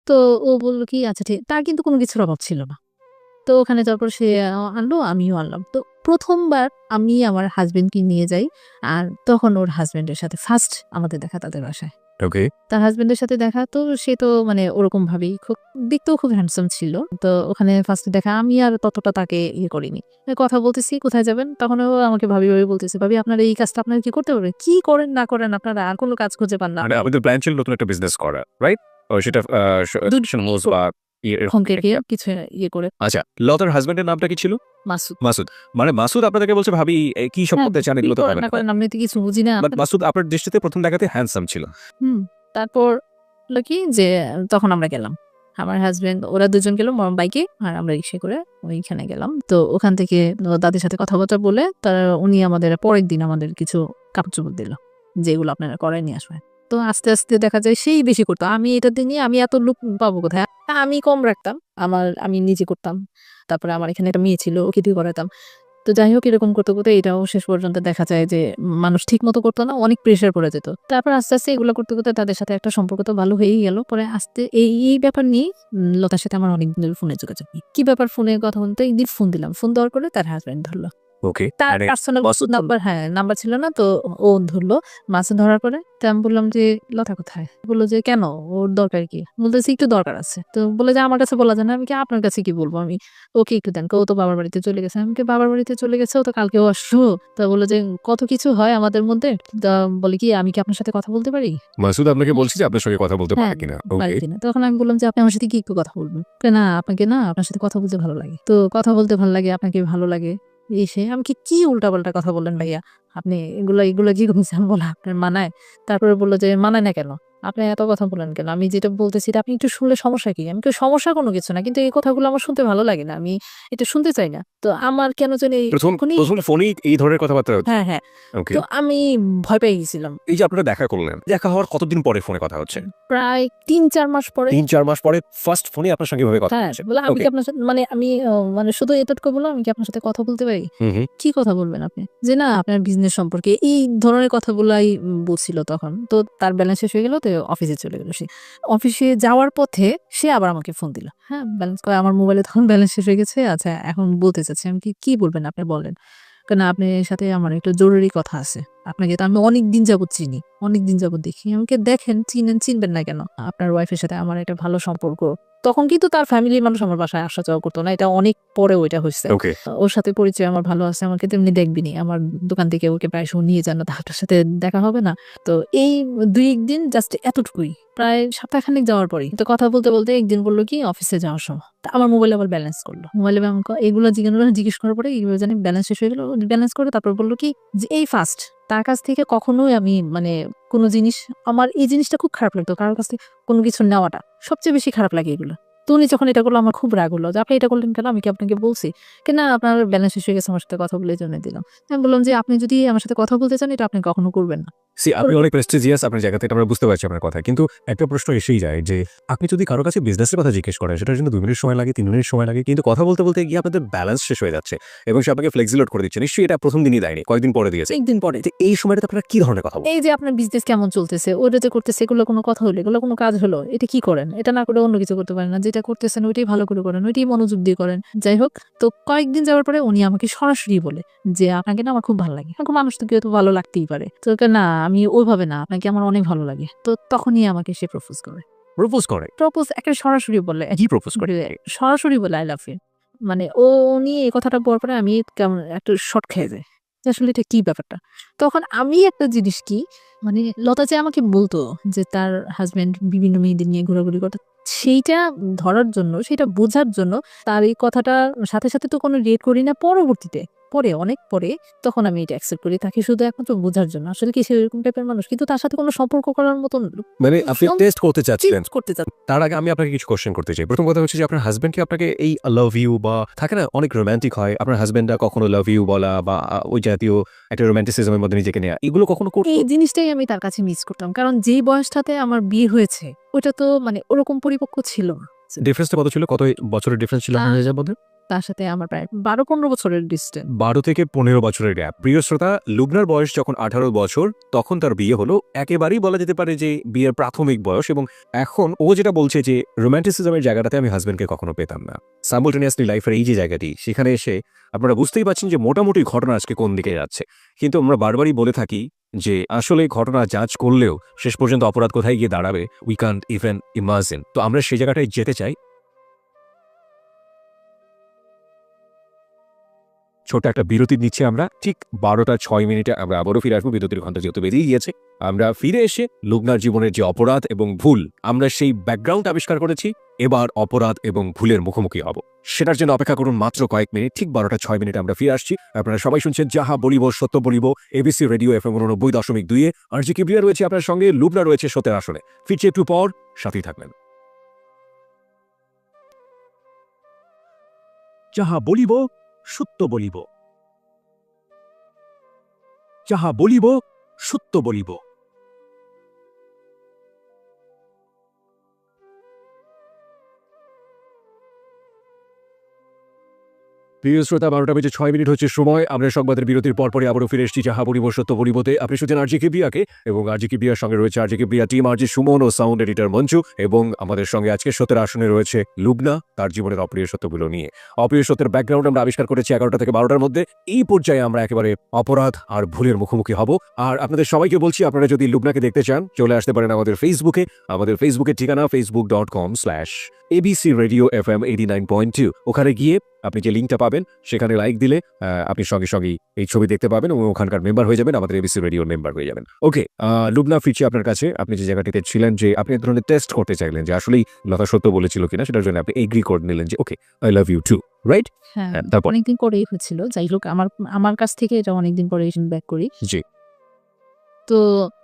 তো ও বলল কি আচ্ছা ঠিক তার কিন্তু কোনো কিছুর অভাব ছিল না। তো ওখানে যাওয়ার পর সে আনলো, আমিও আনলাম। তো ১ম বার আমি আমার হাসব্যান্ডকে নিয়ে যাই। আর তখন ওর হাসব্যান্ডের সাথে ফার্স্ট আমাদের দেখা তাদের বাসায়। ওকে। তার হাসব্যান্ডের সাথে দেখা তো সে তো মানে ওরকম ভাবেই খুব দেখতেও খুব হ্যান্ডসাম ছিল। তো ওখানে ফার্স্ট এ দেখা আমি আর ততটা তাকে ইয়ে করিনি। কথা বলতেছি, "কোথায় যাবেন?" তখন ও আমাকে ভাবি, ভাবি বলতেছে, "ভাবি আপনার এই কাজটা আপনারা কি করতে পারবেন? কি করেন না করেন আপনারা আর কোন কাজ খুঁজে পান না মানে আপনি?" আপনাদের প্ল্যান ছিল নতুন একটা বিজনেস করা, রাইট? ও সেটা দুধ হোস বা এরকম থেকে গিয়ে কিছু ইয়ে করে আচ্ছা, লতার হাসব্যান্ডের নামটা কি ছিল? মাসুদ। মাসুদ। মানে মাসুদ আপনাদেরকে বলছে, "ভাবি কি সব হ্যাঁ, করতে চান কি এগুলো তো করেন হবে না না।" করেন আমি তো কিছু বুঝি না। বাট মাসুদ আপনার দৃষ্টিতে ১ম দেখাতে হ্যান্ডসাম ছিল। হুম। তারপর হলো কি যে তখন আমরা গেলাম। আমার হাসব্যান্ড ওরা দুজন গেল বাইকে আর আমরা রিক্সায় করে ওইখানে গেলাম। তো ওখান থেকে দাদির সাথে কথাবার্তা বলে উনি আমাদের পরের দিন আমাদের কিছু কাপড়-চোপড় দিল। যেগুলো আপনারা করায় নিয়ে আসবেন। তো আস্তে, আস্তে দেখা যায় সেই বেশি করতো। আমি এটা দিয়ে নিয়ে আমি এত লোক পাবো কোথায়? আমি কম রাখতাম। আমি নিজে করতাম। তারপরে আমার এখানে একটা মেয়ে ছিল ওকে দিয়ে করাতাম। তো যাই হোক এরকম করতে, করতে এটাও শেষ পর্যন্ত দেখা যায় যে মানুষ ঠিকমতো করতো না, অনেক প্রেশার পড়ে যেত। তারপর আস্তে, আস্তে এগুলো করতে, করতে তাদের সাথে একটা সম্পর্ক তো ভালো হয়েই গেল। পরে আস্তে এই ব্যাপার নিয়েই লতার সাথে আমার অনেক দিনের ফোনে যোগাযোগ নেই। কি ব্যাপার ফোনে কথা বলতে একদিন ফোন দিলাম। ফোন দেওয়ার পরে তার হাসব্যান্ড ধরল। ওকে। তার মানে পার্সোনাল মাসুদ নাম্বার হ্যাঁ, নাম্বার ছিল না। তো ও ধরলো। মাসুদ ধরার পরে তো আমি বললাম যে, "লতা কোথায়?" বলল যে, "কেন? ওর দরকার কি?" বলতেছি, "একটু দরকার আছে।" তো বলল যে, "আমার কাছে বলা যায় না।" আমি কি, "আপনার কাছে কি বলবো আমি? ওকে একটু দেন।" ও তো বাবার বাড়িতে চলে গেছে। আমি কি, "বাবার বাড়িতে চলে গেছে? ও তো কালকেও আসলো।" তো বলল যে, "কত কিছু হয় আমাদের মধ্যে।" তা বলে কি, "আমি কি আপনার সাথে কথা বলতে পারি?" মাসুদ আপনাকে বলছে যে আপনার সঙ্গে কথা বলতে হ্যাঁ, পারে কিনা। ওকে। পারি কিনা। তখন আমি বললাম যে, "আপনি আমার সাথে কি একটু কথা বলবেন?" কয়, "না, আপনাকে না আপনার সাথে কথা বলতে ভালো লাগে। তো কথা বলতে ভালো লাগে, আপনাকে ভালো লাগে।" এই সেই। আমি কি, "কি উল্টাপাল্টা কথা বললেন ভাইয়া? আপনি এগুলা কি করছেন?" আমি বললাম, "আপনার মানায়?" তারপরে বলল যে, "মানায় না কেন? আপনি এত কথা বলেন কেন? আমি যেটা বলতেছি এটা আপনি একটু শুনলে সমস্যা কি?" আমি কই, "সমস্যা কোনো কিছু না। কিন্তু এই কথাগুলো আমার শুনতে ভালো লাগে না। আমি এটা শুনতে চাই না।" তো আমার কেন জানি তখনই ১ম ফোনেই এই ধরনের কথাবার্তা হচ্ছে। হ্যাঁ, হ্যাঁ। ওকে। তো আমি ভয় পেয়ে গেছিলাম। এই যে আপনারা দেখা করলেন, দেখা হওয়ার কতদিন পরে ফোনে কথা হচ্ছে? প্রায় ৩-৪ মাস পরে ৩-৪ মাস পরে ফার্স্ট ফোনে আপনার সঙ্গে এভাবে কথা হ্যাঁ, হচ্ছে। বললাম, "আমি ওকে। কি আপনার সাথে" মানে আমি মানে শুধু এতটুকু বললাম, "আমি কি আপনার সাথে কথা বলতে পারি?" হু, হু। "কি কথা বলবেন আপনি?" যে, "না, আপনার বিজনেস সম্পর্কে।" এই ধরনের কথাগুলাই বলছিল তখন। তো তার ব্যালেন্স শেষ হয়ে গেল তো অফিসে চলে গেল সে। অফিসে যাওয়ার পথে সে আবার আমাকে ফোন দিল। হ্যাঁ, ব্যালেন্স কয় আমার মোবাইলে তখন ব্যালেন্স শেষ হয়ে গেছে। আচ্ছা এখন বলতে চাচ্ছি। আমি কি, "কি বলবেন আপনি বলেন।" কয়, "না, আপনার সাথে আমার একটু জরুরি কথা আছে। আপনাকে তো আমি অনেকদিন যাবত চিনি, অনেকদিন যাবত দেখি।" আমি কি, "দেখেন, চিনবেন না কেন? আপনার ওয়াইফের সাথে আমার একটা ভালো সম্পর্ক।" তখন কিন্তু তার ফ্যামিলির মানুষ আমার বাসায় আসা যাওয়া করতো না। এটা অনেক পরে ওইটা হইছে। ওকে। ওর সাথে পরিচয় আমার ভালো আছে। আমাকে তো এমনি দেখবিনি। আমার দোকান থেকে ওকে প্রায় সময় নিয়ে যান না। তো আপনার সাথে দেখা হবে না? তো এই ২-১ দিন জাস্ট এতটুকুই। প্রায় সপ্তাহখানেক যাওয়ার পরেই। তো কথা বলতে, বলতে একদিন বলল কি অফিসে যাওয়ার সময়। তা আমার মোবাইলে আবার ব্যালেন্স করল। মোবাইলে এগুলো জিজ্ঞেস করার পরে এগুলো জানি ব্যালেন্স শেষ হয়ে গেল। ব্যালেন্স করে তারপর বলল কি যে এই ফার্স্ট তার কাছ থেকে কখনোই আমি মানে কোন জিনিস আমার এই জিনিসটা খুব খারাপ লাগতো। কারো কাছ থেকে কোন কিছু নেওয়াটা। সবচেয়ে বেশি খারাপ লাগে এগুলো। তো উনি যখন এটা করলো আমার খুব রাগ হলো যে, "আপনি এটা করলেন কেন? আমি কি আপনাকে বলছি?" "না আপনার ব্যালেন্স শেষ হয়ে গেছে আমার সাথে কথা বলে এজন্য দিলাম।" আমি বললাম যে, "আপনি যদি আমার সাথে কথা বলতে চান এটা আপনি কখনো করবেন না।" আপনি অনেক প্রেস্টিজিয়াস আপনার জায়গা থেকে আমরা বুঝতে পারছি আপনার কথা। কিন্তু একটা প্রশ্ন এসেই যায় যে আপনি যদি কারো কাছে বিজনেসের কথা জিজ্ঞেস করেন সেটার জন্য ২ মিনিট সময় লাগে, ৩ মিনিট সময় লাগে। কিন্তু কথা বলতে, বলতে গিয়ে আপনাদের ব্যালেন্স শেষ হয়ে যাচ্ছে এবং সে আপনাকে ফ্লেক্সি লোড করে দিচ্ছে। নিশ্চয়ই এটা ১ম দিনই দেয়নি, কয়েকদিন পরে দিয়েছে। একদিন পরে তো এই সময়টাতে আপনারা কি ধরনের কথা বলেন? এই যে আপনার বিজনেস কেমন চলতেছে? ওইটা যে করতেছে এগুলো কোনো কথা হলো, এগুলো কোনো কাজ হলো? এটা কি করেন? এটা না করে অন্য কিছু করতে পারেন না। যেটা করতেছেন ওইটাই ভালো করে করেন, ওইটাই মনোযোগ দিয়ে করেন। যাই হোক তো কয়েকদিন যাওয়ার পরে উনি আমাকে সরাসরি বলে যে, "আপনাকে না আমার খুব ভালো লাগে।" এখন মানুষ তো কেউ তো ভালো লাগতেই পারে। তো কয়, "না আমি ওইভাবে না, আপনাকে আমার অনেক ভালো লাগে।" তো তখনই আমাকে সে প্রপোজ করে। প্রপোজ করে? প্রপোজ একেবারে সরাসরি বলে কি প্রপোজ করে? সরাসরি বলে, "I love you" মানে উনি এই কথাটা বলার পরে আমি কেমন একটু শক খেয়ে যাই। যে আসলে এটা কি ব্যাপারটা? তখন আমি একটা জিনিস কি মানে লতা যে আমাকে বলতো যে তার হাসব্যান্ড বিভিন্ন মেয়েদের নিয়ে ঘোরাঘুরি করত। সেইটা ধরার জন্য, সেটা বোঝার জন্য তার এই কথাটার সাথে, সাথে তো কোনো রিয়েক্ট করি না পরবর্তীতে। অনেক পরে তখন আমি এটা অ্যাকসেপ্ট করি। তাকে শুধু একমাত্র বোঝার জন্য। আসলে কি সে এরকম টাইপের মানুষ? কিন্তু তার সাথে কোনো সম্পর্ক করার মতন মানে আপনি টেস্ট করতে চাচ্ছিলেন। চেঞ্জ করতে চাচ্ছি তার আগে আমি আপনাকে কিছু কোয়েশ্চেন করতে চাই। ১ম কথা হচ্ছে যে আপনার হাসব্যান্ড কি আপনাকে এই লাভ ইউ বা থাকে না অনেক রোমান্টিক হয়। আপনার হাসব্যান্ডরা কখনো লাভ ইউ বলা বা ওই জাতীয় একটা রোমান্টিসিজম এর মধ্যে নিজেকে নেয়া। এগুলো কখনো করতো? এই জিনিসটাই আমি তার কাছে মিস করতাম। কারণ যেই বয়সটাতে আমার বিয়ে হয়েছে, ওইটা তো মানে ওরকম পরিপক্ক ছিল না। ডিফারেন্সটা কত ছিল? কত বছরের ডিফারেন্স ছিল আ আপনাদের মধ্যে? তার সাথে আমার প্রায় 12-15 বছরের ডিস্টেন্স। 12 থেকে 15 বছরের গ্যাপ। প্রিয় শ্রোতা, লুবনার বয়স যখন 18 বছর তখন তার বিয়ে হলো। একেবারেই বলা যেতে পারে যে বিয়ের প্রাথমিক বয়স, এবং এখন ও যেটা বলছে যে রোম্যান্টিসিজমের জায়গাটাতে আমি হাজবেন্ডকে কখনো পেতাম না। সাইমultaneously লাইফের এই যে জায়গাটি, সেখানে এসে আপনারা বুঝতেই পারছেন যে মোটামুটি ঘটনা আজকে কোন দিকে যাচ্ছে। কিন্তু আমরা বারবারই বলে থাকি যে আসলে ঘটনা জাজ করলেও শেষ পর্যন্ত অপরাধ কোথায় গিয়ে দাঁড়াবে উই কান্ট ইভেন ইমাজিন। তো আমরা সেই জায়গাটায় যেতে চাই। ছোট একটা বিরতি নিচ্ছে আমরা, ঠিক 12:06 আমরা আবারও ফিরে আসবো। বিরতির ঘন্টা যেহেতু বেরিয়ে গিয়েছে, আমরা ফিরে এসে লুবনার জীবনের যে অপরাধ এবং ভুল, আমরা সেই ব্যাকগ্রাউন্ড আবিষ্কার করেছি। এবার অপরাধ এবং ভুলের মুখোমুখি হব, সেটার জন্য অপেক্ষা করুন মাত্র কয়েক মিনিট। ঠিক 12:06 আমরা ফিরে আসছি। আপনারা সবাই শুনছেন যাহা বলিব সত্য বলিব, এবিসি রেডিও FM 89.2। আরজি কিবরিয়া রয়েছে আপনার সঙ্গে, লুবনা রয়েছে সত্যের আসনে। ফিরছে একটু পর, সাথেই থাকবেন। যাহা বলিব সত্য বলিব, যাহা বলিব সত্য বলিব। প্রিয় শ্রোতা, 12:06 হচ্ছে সময়। আমরা সংবাদের বিরতির পরপরই আবারও ফিরে এসেছি যাহা বলিব সত্য বলিবতে। আপনি শুনছেন আরজি কিবরিয়াকে, এবং আরজি কিবরিয়ার সঙ্গে রয়েছে আরজি কিবরিয়া টিম, আরজি সুমন ও সাউন্ড এডিটর মঞ্জু, এবং আমাদের সঙ্গে আজকে সত্যের আসনে রয়েছে লুবনা, তার জীবনের অপ্রিয় সত্যগুলো নিয়ে। অপ্রিয় সত্যের ব্যাকগ্রাউন্ড আমরা আবিষ্কার করেছি 11টা থেকে 12টার মধ্যে। এই পর্যায়ে আমরা একেবারে অপরাধ আর ভুলের মুখোমুখি হব। আর আপনাদের সবাইকে বলছি, আপনারা যদি লুবনাকে দেখতে চান চলে আসতে পারেন আমাদের ফেসবুকে। আমাদের ফেসবুকের ঠিকানা facebook.com/ABC Radio FM 89.2। ওখানে গিয়ে আপনি যে লিঙ্কটা পাবেন সেখানে লাইক দিলে আপনি সঙ্গে সঙ্গেই এই ছবি দেখতে পাবেন এবং ওখানকার মেম্বার হয়ে যাবেন, আমাদের এবিসি রেডিওর মেম্বার হয়ে যাবেন। ওকে, লুবনা, ফিরছি আপনার কাছে। আপনি যে জায়গাটিতে ছিলেন, যে আপনি এক ধরনের টেস্ট করতে চাইলেন যে আসলেই লতা সত্য বলেছিল কিনা, সেটার জন্য আপনি এগ্রি করে নিলেন যে okay, I love you too, right? হ্যাঁ, তারপর অনেকদিন পরেই হয়েছিল। যাই হোক, আমার কাছ থেকে এটা অনেকদিন পরে ব্যাক করি। জি, তো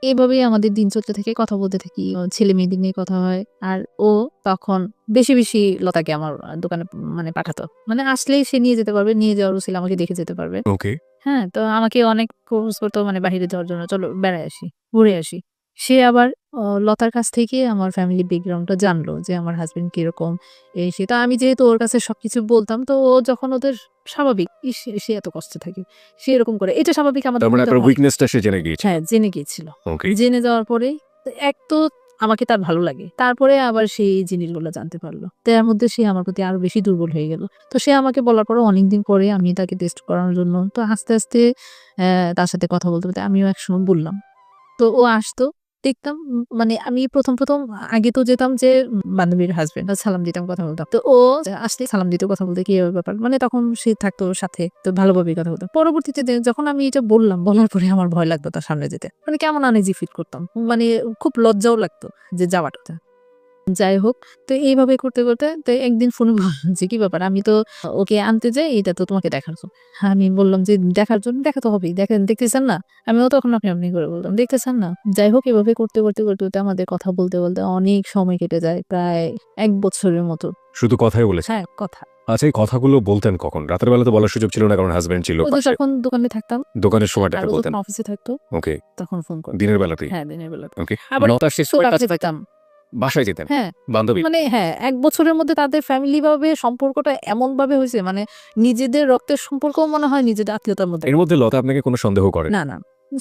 এভাবেই আমাদের দিন চলতে থাকে, কথা বলতে থাকি, ছেলে মেয়েদের নিয়ে কথা হয়। আর ও তখন বেশি বেশি লতাকে আমার দোকানে মানে পাঠাতো, মানে আসলেই সে নিয়ে যেতে পারবে, নিয়ে যাওয়ার ছিল আমাকে দেখে যেতে পারবে। ওকে। হ্যাঁ, তো আমাকে অনেক ফোর্স করতো মানে বাহিরে যাওয়ার জন্য, চলো বেড়ায় আসি, ঘুরে আসি। সে আবার লতার কাছ থেকে আমার ফ্যামিলি ব্যাকগ্রাউন্ডটা জানলো যে আমার হাজবেন্ড কিরকম, এই সে। তো আমি যেহেতু ওর কাছে সবকিছু বলতাম, তো ও যখন ওদের স্বাভাবিক, ইস সে এত কষ্টে থাকে, সে এরকম করে, এটা স্বাভাবিক আমাদের তার মানে মধ্যে আপনার হয়। উইকনেসটা সে জেনে গিয়েছে। হ্যাঁ, জেনে গিয়েছিল। ওকে। জেনে যাওয়ার পরে এক তো আমাকে তার ভালো লাগে, তারপরে আবার সে এই জিনিসগুলো জানতে পারলো, তার মধ্যে সে আমার প্রতি আরো বেশি দুর্বল হয়ে গেল। তো সে আমাকে বলার পরে অনেকদিন পরে আমি তাকে টেস্ট করানোর জন্য, তো আস্তে আস্তে তার সাথে কথা বলতে বলতে আমিও একসময় বললাম। তো ও আসতো, দেখতাম, মানে আমি প্রথম আগে তো যেতাম যে বান্ধবীর হাজবেন্ড, সালাম দিতাম, কথা বলতাম। তো ও আসলে সালাম দিতে, কথা বলতে কি ব্যাপার, মানে তখন সে থাকতো সাথে, তো ভালোভাবেই কথা বলতাম। পরবর্তীতে যখন আমি এটা বললাম, বলার পরে আমার ভয় লাগতো তার সামনে যেতে, মানে কেমন আনইজি ফিল করতাম, মানে খুব লজ্জাও লাগতো যে যাওয়াটা। যাই হোক, তো এইভাবে করতে করতে তো একদিন ফোনে বললাম যে কি ব্যাপার, আমি তো ওকে আনতে যাই, এটা তো তোমাকে দেখার জন্য। আমি বললাম যে দেখার জন্য, দেখা তো হবেই, দেখতেছেন না? আমিও তখন আপনি করে বলতাম, দেখতেছেন না? যাই হোক, এভাবে করতে করতে করতে করতে আমাদের কথা বলতে বলতে অনেক সময় কেটে যায়, প্রায় 1 বছরের মতো। শুধু কথাই বলেছে? হ্যাঁ, কথা। আচ্ছা, এই কথাগুলো বলতেন কখন? রাতের বেলা তো বলার সুযোগ ছিল না, কারণ হাজবেন্ড ছিল ও তো পাশে। যখন দোকানে থাকতাম, দোকানের আর সময়টাতে ও বলতেন? যখন অফিসে থাকতো, ওকে। তখন ফোন করতো। দিনের বেলাতেই? হ্যাঁ, দিনের বেলা। ওকে। আবার লতার শেষ তোর সময় কাছে কাছে থাকতাম। বাসায় যেতেন হ্যাঁ, বান্ধবী? মানে হ্যাঁ, 1 বছরের মধ্যে তাদের ফ্যামিলি ভাবে সম্পর্কটা এমন ভাবে হয়েছে, মানে নিজেদের রক্তের সম্পর্কও মনে হয় নিজেদের আত্মীয়তার মধ্যে। এর মধ্যে লতা আপনাকে কোনো সন্দেহ করে? না, না।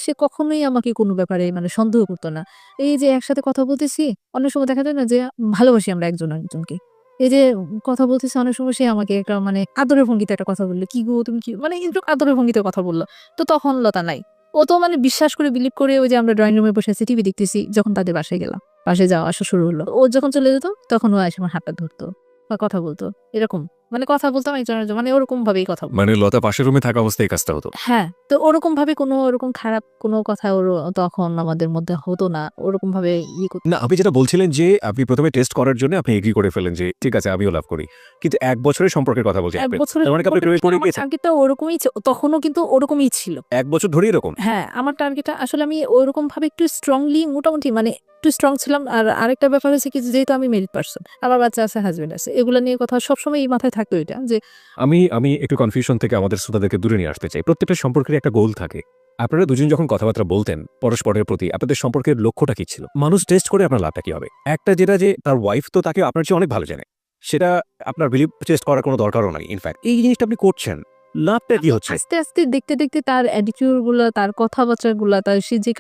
সে কখনোই আমাকে কোনো ব্যাপারে মানে সন্দেহ করতো না। এই যে একসাথে কথা বলতেছি, অনেক সময় দেখা যায় না যে ভালোবাসি আমরা একজন আরেকজনকে। এই যে কথা বলতেছি, অনেক সময় সে আমাকে একটা মানে আদরের ভঙ্গিতে একটা কথা বলল, "কি গো তুমি কি?" মানে একটু আদরের ভঙ্গিতে কথা বলল। তো তখন লতা নাই। ও তো মানে বিশ্বাস করে বিলিভ করে, ওই যে আমরা ড্রয়িং রুমে বসে আছি, টিভি দেখতেছি, যখন তাদের বাসায় গেলাম। বাসায় যাওয়া আসা শুরু হলো। ও যখন চলে যেত, তখন ও এসে আমার হাতটা ধরতো বা কথা বলতো। এরকম। মানে কথা বলতাম একজন আরেকজন, মানে ওরকম ভাবেই কথা বলতাম। মানে লতা পাশের রুমে থাকা অবস্থায় এই কাজটা হতো? হ্যাঁ, তো ওরকম ভাবে কোনো ওরকম খারাপ কোনো কথা ওর তখন আমাদের মধ্যে হতো না। ওরকম ভাবে করত না, আপনি যেটা বলছিলেন যে আপনি প্রথমে টেস্ট করার জন্য আপনি এগ্রি করে ফেলেন যে ঠিক আছে, আমিও লাভ করি। কিন্তু 1 বছরের সম্পর্কের কথা বলছেন ১ আপনি। বছরের তার মানে কি আপনি প্রেমে পড়ে গিয়েছেন? টার্গেটটা ওরকমই তখনও কিন্তু ওরকমই ছিল। 1 বছর ধরেই এরকম? হ্যাঁ, আমার টার্গেটটা আসলে আমি ওরকম ভাবে একটু স্ট্রংলি, মোটামুটি মানে একটু স্ট্রং ছিলাম। আর আরেকটা ব্যাপার হচ্ছে কি, যেহেতু আমি মেরিড পারসন, আমার বাচ্চা আছে, হাসব্যান্ড আছে, এগুলা নিয়ে কথা সবসময় এই মাথায় থাকতো, এটা যে আমি একটু কনফিউশন থেকে আমাদের শ্রোতাদেরকে দূরে নিয়ে আসতে চাই। প্রত্যেকটা সম্পর্কের একটা গোল থাকে। আপনারা দুজন যখন কথাবার্তা বলতেন পরস্পরের প্রতি, আপনাদের সম্পর্কের লক্ষ্যটা কি ছিল? মানুষ টেস্ট করে আপনার লাভটা কি হবে? একটা যেটা যে তার ওয়াইফ তো তাকে আপনার চেয়ে অনেক ভালো জানে। সেটা আপনার বিলিভ টেস্ট করার কোনো দরকারও নাই। ইনফ্যাক্ট এই জিনিসটা আপনি করছেন, লাভটা কি হচ্ছে? আস্তে আস্তে দেখতে দেখতে তার অ্যাটিটিউড গুলা, তার কথাবার্তা গুলা, তার সে যে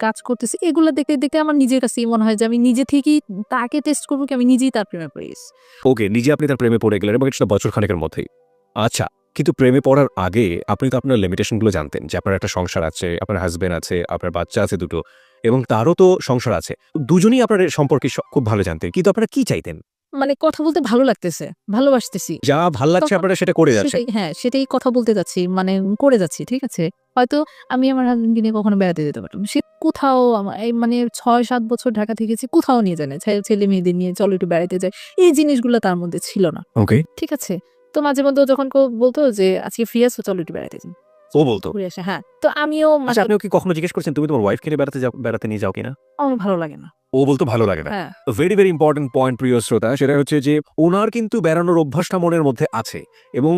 কাজ করতেছে এগুলো দেখতে দেখতে আমার নিজের কাছেই মনে হয় যে আমি নিজে থেকেই তাকে টেস্ট করবো কি আমি নিজেই তার প্রেমে পড়ে গেছি। ওকে, নিজে আপনি তার প্রেমে পড়ে গেলেন এবং এটা বছর খানেকের মধ্যেই। আচ্ছা, কিন্তু প্রেমে পড়ার আগে আপনি তো আপনার লিমিটেশন গুলো জানতেন যে আপনার একটা সংসার আছে, আপনার হাজবেন্ড আছে, আপনার বাচ্চা আছে দুটো এবং তারও তো সংসার আছে। দুজনেই আপনার সম্পর্কে খুব ভালো জানতেন, কিন্তু আপনারা কি চাইতেন? মানে কথা বলতে ভালো লাগতেছে, ভালোবাসতেছি। যা ভাল লাগছে তখন আপনারা সেটা করে যাচ্ছেন। সেটাই কথা বলতে যাচ্ছি, মানে করে যাচ্ছি, ঠিক আছে? হয়তো আমি আমার হাসব্যান্ডকে নিয়ে কখনো বেড়াতে যেতে পারতাম। সে কোথাও এই মানে ৬-৭ বছর ঢাকা থেকেছি, কোথাও নিয়ে যায় না। ছেলে-মেয়েদের নিয়ে চলো একটু বেড়াইতে যাই। এই জিনিসগুলো তার মধ্যে ছিল না। ওকে, ঠিক আছে? তো মাঝে মধ্যে ও যখন বলতো যে, "আজকে ফ্রি আছো? চলো একটু বেড়াইতে যাই।" ও বলতো। ঘুরে আসে, হ্যাঁ। তো আমিও আচ্ছা, আপনি কি কখনো জিজ্ঞেস করছেন তুমি তোমার ওয়াইফকে নিয়ে বেড়াতে নিয়ে যাও কিনা? আমার ভালো লাগে না। ও বলতো ভালো লাগে না। হ্যাঁ। ভেরি, ভেরি ইম্পোর্টেন্ট পয়েন্ট প্রিয় শ্রোতা, সেটা হচ্ছে যে উনার কিন্তু বেড়ানোর অভ্যাসটা মনের মধ্যে আছে এবং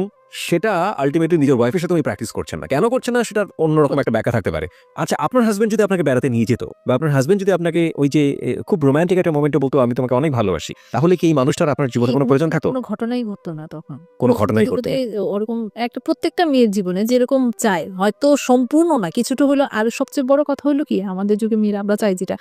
সেটা আল্টিমেটলি নিজের ওয়াইফের সাথে উনি প্র্যাকটিস করছেন না। কেন করছেন না সেটার অন্যরকম একটা ব্যাখ্যা থাকতে পারে। আচ্ছা, আপনার হাসব্যান্ড যদি আপনাকে বেড়াতে নিয়ে যেত বা আপনার হাসব্যান্ড যদি আপনাকে ওই যে খুব রোমান্টিক একটা মোমেন্টে বলতো আমি তোমাকে অনেক ভালোবাসি, তাহলে কি এই মানুষটার আপনার জীবনে কোনো প্রয়োজন থাকতো? কোনো ঘটনাই ঘটতো না তখন। কোনো ঘটনাই ঘটতো না। ওরকম একটা প্রত্যেকটা মেয়ের জীবনে যেরকম চায়, হয়তো সম্পূর্ণ না, কিছুটা হইলেও। আর সবচেয়ে বড় কথা হলো কি, আমাদের যুগে মেয়েরা আমরা চাই যেটা,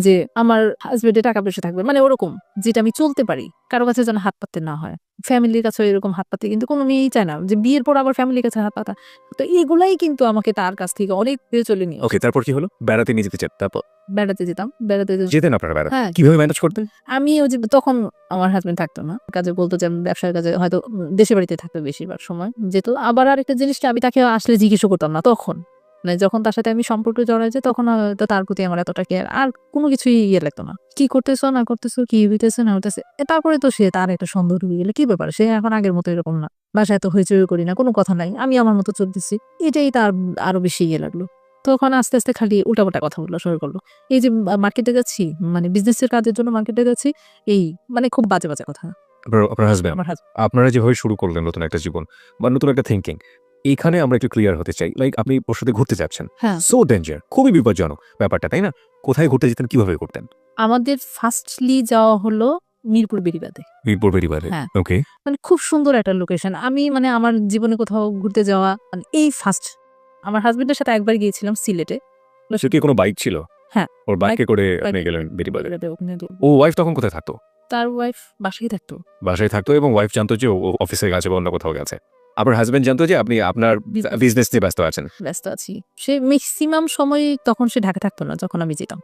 যে আমার হাসব্যান্ডের টাকা পয়সা থাকবে, মানে ওরকম যেটা আমি চলতে পারি, কারো কাছে যেন হাত পাততে না হয়। ফ্যামিলির কাছে এরকম হাত পাততে কিন্তু কোনো মেয়েই চায় না, যে বিয়ের পর আবার ফ্যামিলির কাছে হাত পাতা। তো এগুলাই কিন্তু আমাকে তার কাছ থেকে অনেক দূরে চলে নিয়ে ওকে, তারপর কি হলো? বেড়াতে নিয়ে যেতে চান, তারপর বেড়াতে যেতাম, বেড়াতে যেতেন আপনারা বেড়াতে? হ্যাঁ। কিভাবে ম্যানেজ করতেন? আমি ওই যে তখন আমার হাসব্যান্ড থাকতো না। কাজে বলতো যে আমি ব্যবসার কাজে হয়তো দেশের বাড়িতে থাকতো বেশিরভাগ সময়। যেত। আবার আরেকটা জিনিসটা আমি তাকে আসলে জিজ্ঞেসও করতাম না তখন। মানে যখন তার সাথে আমি সম্পর্কে জড়াই যাই তখন হয়তো তার প্রতি আমার এতটা কেয়ার আর কোনো কিছুই লাগতো না। কি করতেছো না করতেছো, কি হইতেছে না হইতেছে। তারপরে তো সে তার একটা সন্দেহ ঢুকে গেলে কি ব্যাপার? সে এখন আগের মতো এরকম না। বাসায় এত হইচই করি না, কোনো কথা নাই। আমি আমার মতো চলতেছি। এটাই তার আরো বেশি লাগলো। তখন আস্তে আস্তে খালি উল্টাপাল্টা কথা বলা শুরু করলো। এই যে মার্কেটে যাচ্ছি, মানে বিজনেসের কাজের জন্য মার্কেটে যাচ্ছি, এই মানে খুব বাজে বাজে কথা। আপনার হাসব্যান্ড, আমার হাসব্যান্ড। আপনারা যেভাবে শুরু করলেন নতুন একটা জীবন বা নতুন একটা থিংকিং, এখানে আমরা একটু ক্লিয়ার হতে চাই। লাইক আপনি ওর সাথে ঘুরতে যাচ্ছেন, হ্যাঁ। সো ডেঞ্জার, খুবই বিপজ্জনক ব্যাপারটা, তাই না? কোথায় ঘুরতে যেতেন, কিভাবে করতেন? আমাদের ফার্স্টলি যাওয়া হলো মিরপুর বেড়িবাঁধে। মিরপুর বেড়িবাঁধে। হ্যাঁ। ওকে। মানে খুব সুন্দর একটা লোকেশন। আমি মানে আমার জীবনে কোথাও ঘুরতে যাওয়া মানে এই ফার্স্ট। আমার হাসব্যান্ডের সাথে একবার গিয়েছিলাম সিলেটে। সে কি কোনো বাইক ছিল? হ্যাঁ। ওর বাইকে করে আপনি বাইকে গেলেন বেড়িবাঁধে। ওখানে ও ওয়াইফ তখন কোথায় থাকতো? তার ওয়াইফ বাসায় থাকতো। বাসায় থাকতো এবং ওয়াইফ জানতো যে ও অফিসে গেছে বা অন্য কোথাও গেছে। আপনার হাসব্যান্ড জানতো যে আপনি আপনার বিজনেস নিয়ে ব্যস্ত আছেন। ব্যস্ত আছি। সে মেক্সিমাম সময় তখন সে ঢাকা থাকতো না যখন আমি যেতাম।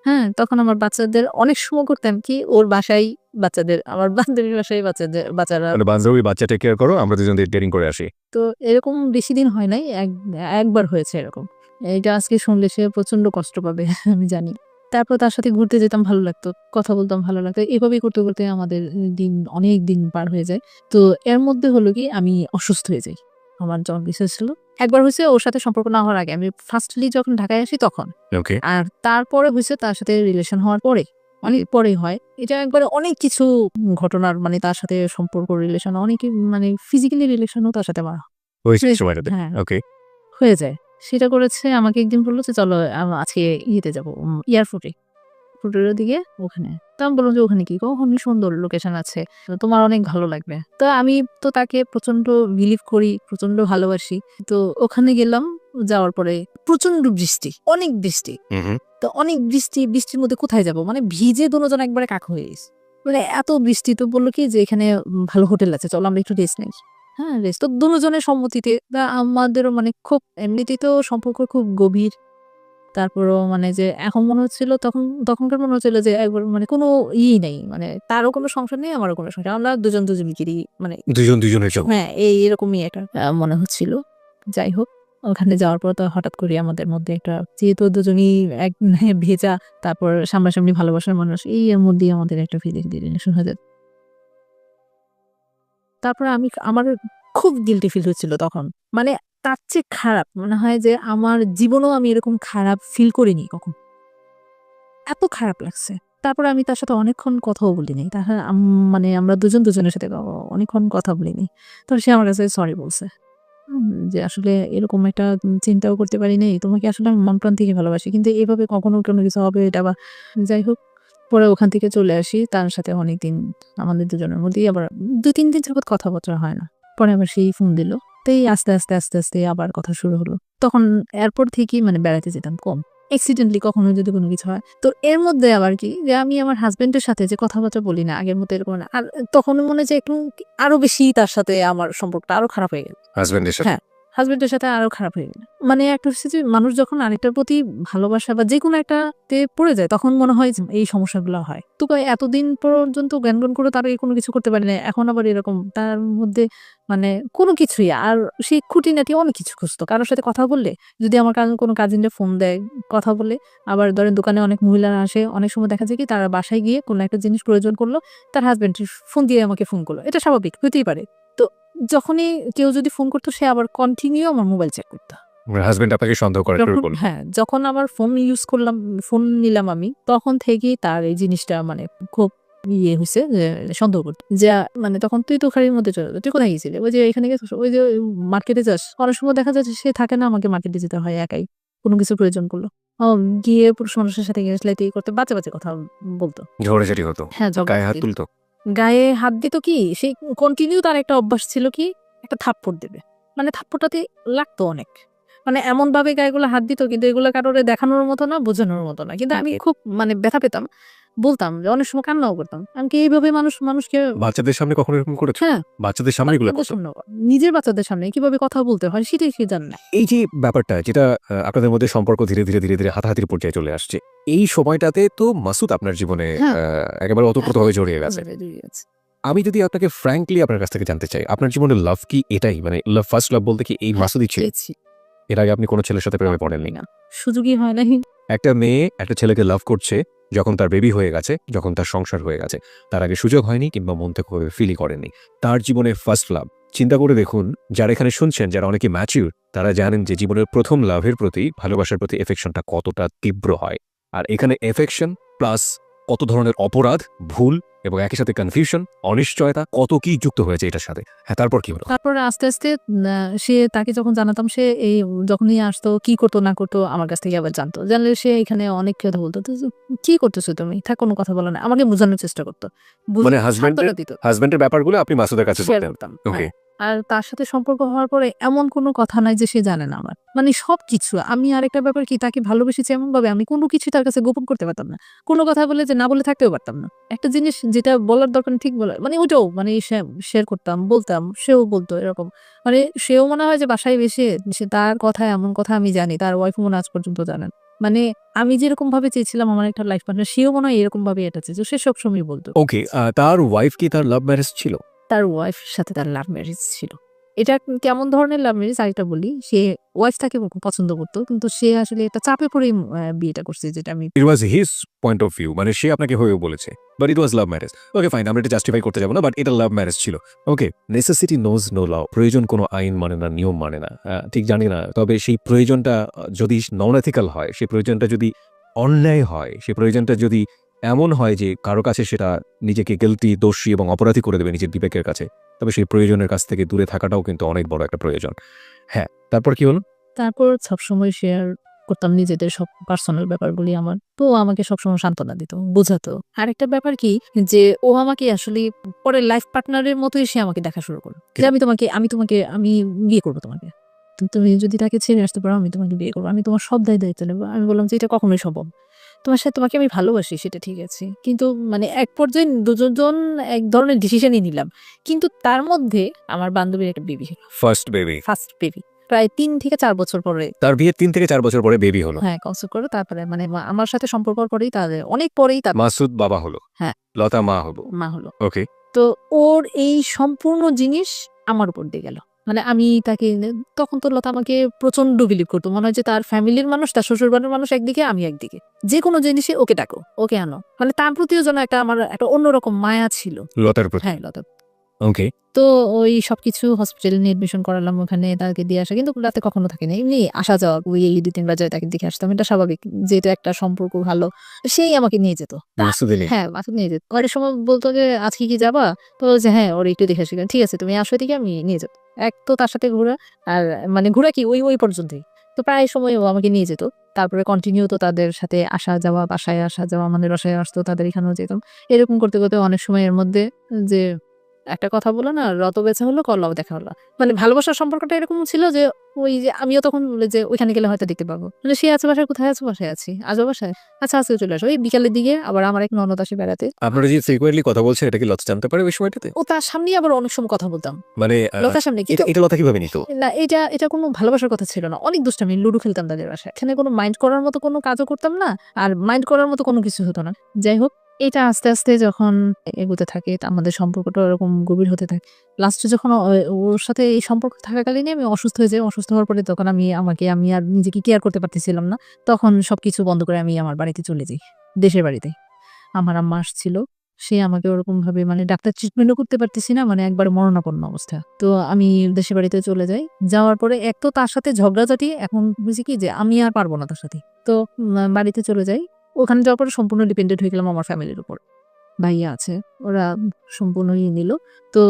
হ্যাঁ, তখন আমার বাচ্চাদের অনেক সময় করতাম কি ওর বাসায় বাচ্চাদের, আমার বান্ধবীর বাসায় বাচ্চারা। মানে বান্ধবী বাচ্চা টেক কেয়ার করো, আমরা দুজন ডেটিং করে আসি। তো এরকম বেশি দিন হয় নাই। একবার হয়েছে এরকম। এইটা আজকে শুনলে সে প্রচন্ড কষ্ট পাবে আমি জানি। তারপর তার সাথে ঘুরতে যেতাম, ভালো লাগতো। কথা বলতাম, ভালো লাগতো। এভাবেই করতে করতে আমাদের অনেক দিন পার হয়ে যায়। তো এর মধ্যে হলো কি আমি অসুস্থ হয়ে যাই। আমার জন্ডিস হয়েছিল। একবার হইছে ওর সাথে সম্পর্ক না হওয়ার আগে। আমি ফার্স্টলি যখন ঢাকায় আসি তখন। ওকে। আর তারপরে হইছে তার সাথে রিলেশন হওয়ার পরে। অনেক পরেই হয়। এটা একবারে অনেক কিছু ঘটনার মানে তার সাথে সম্পর্ক, রিলেশন অনেক, মানে ফিজিক্যালি রিলেশনও তার সাথে আমার ওই সময়টাতে। হ্যাঁ, ওকে। হয়ে যায়। সেটা করেছে, আমাকে একদিন বলল যে চলো আজকে ইয়েতে যাবো, এয়ারপোর্টে। এয়ারপোর্টের ওদিকে ওখানে। তো আমি বললাম যে ওখানে কি? অনেক সুন্দর লোকেশন আছে। তো তোমার অনেক ভালো লাগবে। তো আমি তো তাকে প্রচন্ড বিলিভ করি, প্রচন্ড ভালোবাসি। তো ওখানে গেলাম। যাওয়ার পরে প্রচন্ড বৃষ্টি, অনেক বৃষ্টি। তো অনেক বৃষ্টি, বৃষ্টির মধ্যে কোথায় যাব? মানে ভিজে দুজন একবারে কাক হয়ে গেছি। মানে এত বৃষ্টি। তো বললো কি যে এখানে ভালো হোটেল আছে, চলো আমরা একটু রেস্ট নেই। হ্যাঁ, রেস্ট তো দুজনের সম্মতিতে। আমাদেরও মানে খুব এমনিতেই তো সম্পর্ক খুব গভীর। তারপরও মানে যে এখন মনে হচ্ছিল, তখনকার মনে হচ্ছিল যে একবার মানে কোনো নেই। মানে তারও কোনো সংসার নেই, আমারও কোনো সংসার। আমরা দুজন দুজনকেরই মানে দুজন দুজনের জন্য। হ্যাঁ, এরকমই একটা মনে হচ্ছিল। যাই হোক, ওখানে যাওয়ার পর তো হঠাৎ করে আমাদের মধ্যে একটা, যেহেতু দুজনই এক ভেজা, তারপর সামনাসামনি ভালোবাসার মানুষ, এর মধ্যেই আমাদের একটা রিলেশন হয়ে যায়। তারপরে আমার খুব গিল্টি ফিল হচ্ছিল তখন। মানে তার চেয়ে খারাপ মনে হয় যে আমার জীবনেও আমি এরকম খারাপ ফিল করিনি কখনো। এত খারাপ লাগছে। তারপরে আমি তার সাথে অনেকক্ষণ কথাও বলিনি। মানে আমরা দুজন দুজনের সাথে অনেকক্ষণ কথা বলিনি। তো সে আমার কাছে সরি বলছে। যে আসলে এরকম একটা চিন্তাও করতে পারি নাই। তোমাকে আসলে আমি মন প্রাণ থেকে ভালোবাসি। কিন্তু এভাবে কখনো কোনো কিছু হবে এটা বা যাই হোক। পরে ওখান থেকে চলে আসি, তার সাথে অনেকদিন আমাদের দুজনের মধ্যেই আবার 2-3 দিন যাবত কথাবার্তা হয় না। পরে আবার সেই ফোন দিল, তাই আস্তে আস্তে আস্তে আস্তে আবার কথা শুরু হলো। তখন এয়ারপোর্ট থেকেই মানে বেড়াতে যেতাম কম, অ্যাক্সিডেন্টলি কখনো যদি কোনো কিছু হয়। তো এর মধ্যে আবার কি যে আমি আমার হাজবেন্ডের সাথে যে কথাবার্তা বলি না আগের মতো এরকম না, আর তখন মনে হয় যে একটু আরো বেশি তার সাথে আমার সম্পর্কটা আরো খারাপ হয়ে গেল। হাজবেন্ডের সাথে হ্যাঁ, হাজবেন্ডের সাথে আরো খারাপ হয়ে গেল। মানে একটা হচ্ছে যে মানুষ যখন আরেকটার প্রতি ভালোবাসা বা যে কোনো একটাতে পড়ে যায় তখন মনে হয় যে এই সমস্যাগুলো হয়। তো এতদিন পর্যন্ত জ্ঞান করে তার কোনো কিছু করতে পারি না, এখন আবার এরকম তার মধ্যে মানে কোনো কিছুই। আর সেই খুঁটিনাটি অনেক কিছু খুঁজতো কারোর সাথে কথা বললে, যদি আমার কোনো কাজিনরা ফোন দেয় কথা বলে, আবার ধরেন দোকানে অনেক মহিলারা আসে, অনেক সময় দেখা যায় কি তারা বাসায় গিয়ে কোনো একটা জিনিস প্রয়োজন করলো, তার হাজবেন্ড ফোন দিয়ে আমাকে ফোন করলো, এটা স্বাভাবিক হতেই পারে। তো যখনই কেউ যদি ফোন করতো সে আবার কন্টিনিউ আমার মোবাইল চেক করতো। হাজবেন্ড আপনাকে সন্দেহ করা শুরু করলো। হ্যাঁ, যখন আবার ফোন ইউজ করলাম, ফোন নিলাম আমি, তখন থেকেই তার এই জিনিসটা মানে খুব হয়েছে যে সন্দেহ করতো যে মানে তখন তুই তো খাড়ির মধ্যে চলে তুই কোথায় গেছিলি, ওই যে এখানে গেছিস, ওই যে মার্কেটে যাস। অনেক সময় দেখা যাচ্ছে সে থাকে না, আমাকে মার্কেটে যেতে হয় একাই কোনো কিছু প্রয়োজন করলো। গিয়ে পুরুষ মানুষের সাথে গেছলে এই করতে বাচ্চা বাচ্চা কথা বলতো, ঝগড়াঝাটি হতো, হ্যাঁ গায়ে হাত তুলতো। গায়ে হাত দিত কি সে কন্টিনিউ, তার একটা অভ্যাস ছিল কি একটা থাপ্পড় দেবে, মানে থাপ্পড়টাতে লাগতো অনেক, মানে এমন ভাবে গায়েগুলো হাত দিত কিন্তু এগুলো কারোরে দেখানোর মতো না, বোঝানোর মতো না, কিন্তু আমি খুব মানে ব্যথা পেতাম, বলতাম যে অনেক সময় কান্নাও করতাম। আমি কি এইভাবে মানুষকে বাচ্চাদের সামনে কখনো এরকম করেছো? হ্যাঁ বাচ্চাদের সামনে এগুলো বাচ্চাদের করতো? সামনে, নিজের বাচ্চাদের সামনে কিভাবে কথা বলতে হয় সেটাই সে জানে না। এই যে ব্যাপারটা যেটা আপনাদের মধ্যে সম্পর্ক ধীরে ধীরে ধীরে ধীরে হাতাহাতির পর্যায়ে চলে আসছে, এই সময়টাতে তো মাসুদ আপনার জীবনে হ্যাঁ। একেবারে ওতপ্রোতভাবে জড়িয়ে গেছে। আমি যদি আপনাকে ফ্র্যাঙ্কলি আপনার কাছ থেকে জানতে চাই, আপনার জীবনে লাভ কি এটাই, মানে লাভ ফার্স্ট লাভ বলতে কি এই মাসুদই ছিল? এর আগে আপনি কোনো ছেলের সাথে প্রেমে পড়েননি? না, সুযোগই হয় নাই। একটা মেয়ে একটা ছেলেকে লাভ করছে যখন তার বেবি হয়ে গেছে, যখন তার সংসার হয়ে গেছে, তার আগে সুযোগ হয়নি কিংবা মন থেকে ফিলই করেনি। তার জীবনে ফার্স্ট লাভ, চিন্তা করে দেখুন, যারা এখানে শুনছেন যারা অনেকে ম্যাচিউর, তারা জানেন যে জীবনের প্রথম লাভের প্রতি, ভালোবাসার প্রতি এফেকশনটা কতটা তীব্র হয়। আর এখানে এফেকশন প্লাস কত ধরনের অপরাধ, ভুল এবং একই সাথে কনফিউশন, অনিশ্চয়তা, কত কি যুক্ত হয়েছে এটার সাথে। হ্যাঁ, তারপর কি হলো? তারপরে আস্তে আস্তে সে তাকে যখন জানাতাম, সে এই যখনই আসতো কি করতো না করতো আমার কাছ থেকে আবার জানতো, জানলে সে এখানে অনেক কথা বলতো, তো কি করতেছো তুমি, থাক কোনো কথা বলো না, আমাকে বোঝানোর চেষ্টা করতো, মানে সান্ত্বনা দিত, হাজবেন্ডের ব্যাপারগুলো আপনি মাসুদের কাছে শেয়ার বলতেন? করতাম। ওকে। হ্যাঁ। আর তার সাথে সম্পর্ক হওয়ার পরে এমন কোনো কথা নাই যে সে জানে না আমার, মানে সবকিছু। আমি আরেকটা ব্যাপার কি, তাকে ভালোবেসেছি এমন ভাবে আমি কোনো কিছু তার কাছে গোপন করতে পারতাম না, কোনো কথা বলে যে না বলে থাকতেও পারতাম না। একটা জিনিস যেটা বলার দরকার ঠিক বলার, মানে ওটাও মানে শেয়ার করতাম, বলতাম, সেও বলতো এরকম। মানে সেও মনে হয় যে বাসায় বেশি সে তার কথা এমন কথা আমি জানি, তার ওয়াইফ মনে আজ পর্যন্ত জানেন। মানে আমি যেরকম ভাবে চেয়েছিলাম আমার একটা লাইফ পার্টনার, সেও মনে হয় এরকম ভাবে এটা চেয়েছে, সে সবসময় বলতো। ওকে, তার ওয়াইফ কি তার লাভ ম্যারেজ ছিল? তার ওয়াইফের সাথে তার লাভ ম্যারেজ ছিল। এটা কেমন ধরনের লাভ ম্যারেজ আরেকটা বলি। সে ওয়াইফ তাকে খুব পছন্দ করত। কিন্তু সে আসলে একটা চাপে পড়েই বিয়েটা করছে, যেটা আমি it was his point of view, মানে সে আপনাকে হয়েও বলেছে, but it was love marriage. Okay fine, আমরা এটা জাস্টিফাই করতে যাবো না, বাট এটা লাভ ম্যারেজ ছিল। ওকে, নেসেসিটি নোজ নো ল, প্রয়োজন কোনো আইন মানে না, নিয়ম মানে না, ঠিক জানি না, তবে সেই প্রয়োজনটা যদি নন এথিক্যাল হয়, সেই প্রয়োজনটা যদি অন্যায় হয়, সেই প্রয়োজনটা যদি এমন হয় যে কারো কাছে সেটা নিজেকে গিলটি, দোষী এবং অপরাধী করে দেবে নিজের বিবেকের কাছে, তবে সেই প্রয়োজনের কাছ থেকে দূরে থাকাটাও কিন্তু অনেক বড় একটা প্রয়োজন। হ্যাঁ, তারপর কি হলো? তারপর সবসময় শেয়ার করতাম নিজেদের সব পার্সোনাল ব্যাপারগুলি আমার। তো ও আমাকে সবসময় সান্ত্বনা দিত, বোঝাতো। আরেকটা ব্যাপার কি যে ও আমাকে আসলে পরে লাইফ পার্টনারের মতোই সে আমাকে দেখা শুরু করলো। যে আমি বিয়ে করব তোমাকে। তুমি যদি তাকে ছেড়ে আসতে পারো আমি তোমাকে বিয়ে করব। আমি তোমার সব দায়িত্ব নেব। আমি বললাম যে এটা কখনোই সম্ভব না। তোমাকে আমি ভালোবাসি সেটা ঠিক আছে। কিন্তু মানে এক পর্যায়ে দুজন এক ধরনের ডিসিশনই নিলাম। কিন্তু তার মধ্যে আমার বান্ধবীর একটা বেবি হলো। First baby. First baby. প্রায় ৩ থেকে ৪ বছর পরে। তার বিয়ের ৩ থেকে ৪ বছর পরে বেবি হলো। হ্যাঁ, কনসিভ করে তারপরে মানে আমার সাথে সম্পর্ক হওয়ার পরেই অনেক পরেই তার মাসুদ বাবা হলো। হ্যাঁ। লতা মা হলো। মা হলো। ওকে। তো ওর এই সম্পূর্ণ জিনিস আমার উপর দিয়ে গেল। মানে আমি তাকে তখন তো লতা আমাকে প্রচন্ড বিলিভ করতো। মনে হয় যে তার ফ্যামিলির মানুষ, তার শ্বশুরবাড়ির মানুষ একদিকে, আমি একদিকে। যেকোনো জিনিসে ওকে ডাকো, ওকে আনো। মানে তার প্রতিও যেন আমার একটা অন্যরকম মায়া ছিল। লতার প্রতি। হ্যাঁ, লতা। ওকে। তো ওই সবকিছু হসপিটালে নিয়ে এডমিশন করালাম, ওখানে তাকে দিয়ে আসা, কিন্তু রাতে কখনো থাকে না, এমনি আসা যাওয়া, ওই 2-3 বার যায় তাকে দেখে আসতাম, এটা স্বাভাবিক, যেহেতু একটা সম্পর্ক ভালো। সেই আমাকে নিয়ে যেত। হ্যাঁ, মাসুদ নিয়ে যেত। অনেক সময় বলতো যে আজকে কি যাবা, তো যে হ্যাঁ ওর একটু দেখে আসি, ঠিক আছে তুমি আসো, এদিকে আমি নিয়ে যাবো। এক তো তার সাথে ঘোরা, আর মানে ঘোরা কি ওই পর্যন্তই। তো প্রায় সময় ও আমাকে নিয়ে যেত। তারপরে কন্টিনিউ তো তাদের সাথে আসা যাওয়া, বাসায় আসা যাওয়া, আমাদের বাসায় আসতো, তাদের এখানেও যেতাম। এরকম করতে, করতে অনেক সময় এর মধ্যে যে একটা কথা বলে না, রত বেচা হলো কলাও দেখা হলো। মানে ভালোবাসার সম্পর্কটা এরকম ছিল যে ওই যে আমিও তখন বলে যে ওইখানে গেলে হয়তো দেখতে পাবো। মানে সে আছে বাসায়, কোথায় আছো? বাসায় আছি। আসো বাসায়? আচ্ছা আজকে চলে আসো। এই বিকালের দিকে আবার আমার এক ননদ আসে বেড়াতে। আপনারা যে ফ্রিকোয়েন্টলি কথা বলছেন এটা কি লতা জানতে পারে ওই সময়টাতে? ও তার সামনেই আবার অনেক সময় কথা বলতাম। মানে লতার সামনে এটা কিন্তু এটা লতা কিভাবে নিত? না, এটা কোনো ভালোবাসার কথা ছিল না। অনেক দুষ্টামি, লুডো খেলতাম তাদের বাসায়। এখানে কোনো মাইন্ড করার মতো কোনো কাজও করতাম না। আর মাইন্ড করার মতো কোনো কিছু হতো না। যাই হোক, এটা আস্তে, আস্তে যখন এগোতে থাকে আমাদের সম্পর্কটা ওরকম গভীর হতে থাকে। লাস্টে যখন ওর সাথে এই সম্পর্ক থাকাকালীনই আমি অসুস্থ হয়ে যাই। অসুস্থ হওয়ার পরে তখন আমি আর নিজেকে কেয়ার করতে পারতেছিলাম না। তখন সবকিছু বন্ধ করে আমি আমার বাড়িতে চলে যাই। দেশের বাড়িতে। আমার আম্মা আসছিল। সে আমাকে ওরকমভাবে মানে ডাক্তার ট্রিটমেন্টও করতে পারতেছি না, মানে একবারে মরণাপন্ন অবস্থা। তো আমি দেশের বাড়িতে চলে যাই। যাওয়ার পরে এক তো তার সাথে ঝগড়াঝাটি, এখন বুঝি কি যে আমি আর পারব না তার সাথে। তো বাড়িতে চলে যাই। ওখানে যাওয়ার পরে সম্পূর্ণ ডিপেন্ডেন্ট হয়ে গেলাম আমার ফ্যামিলির উপর। ভাইয়া আছে, ওরা সম্পূর্ণ নিল। তো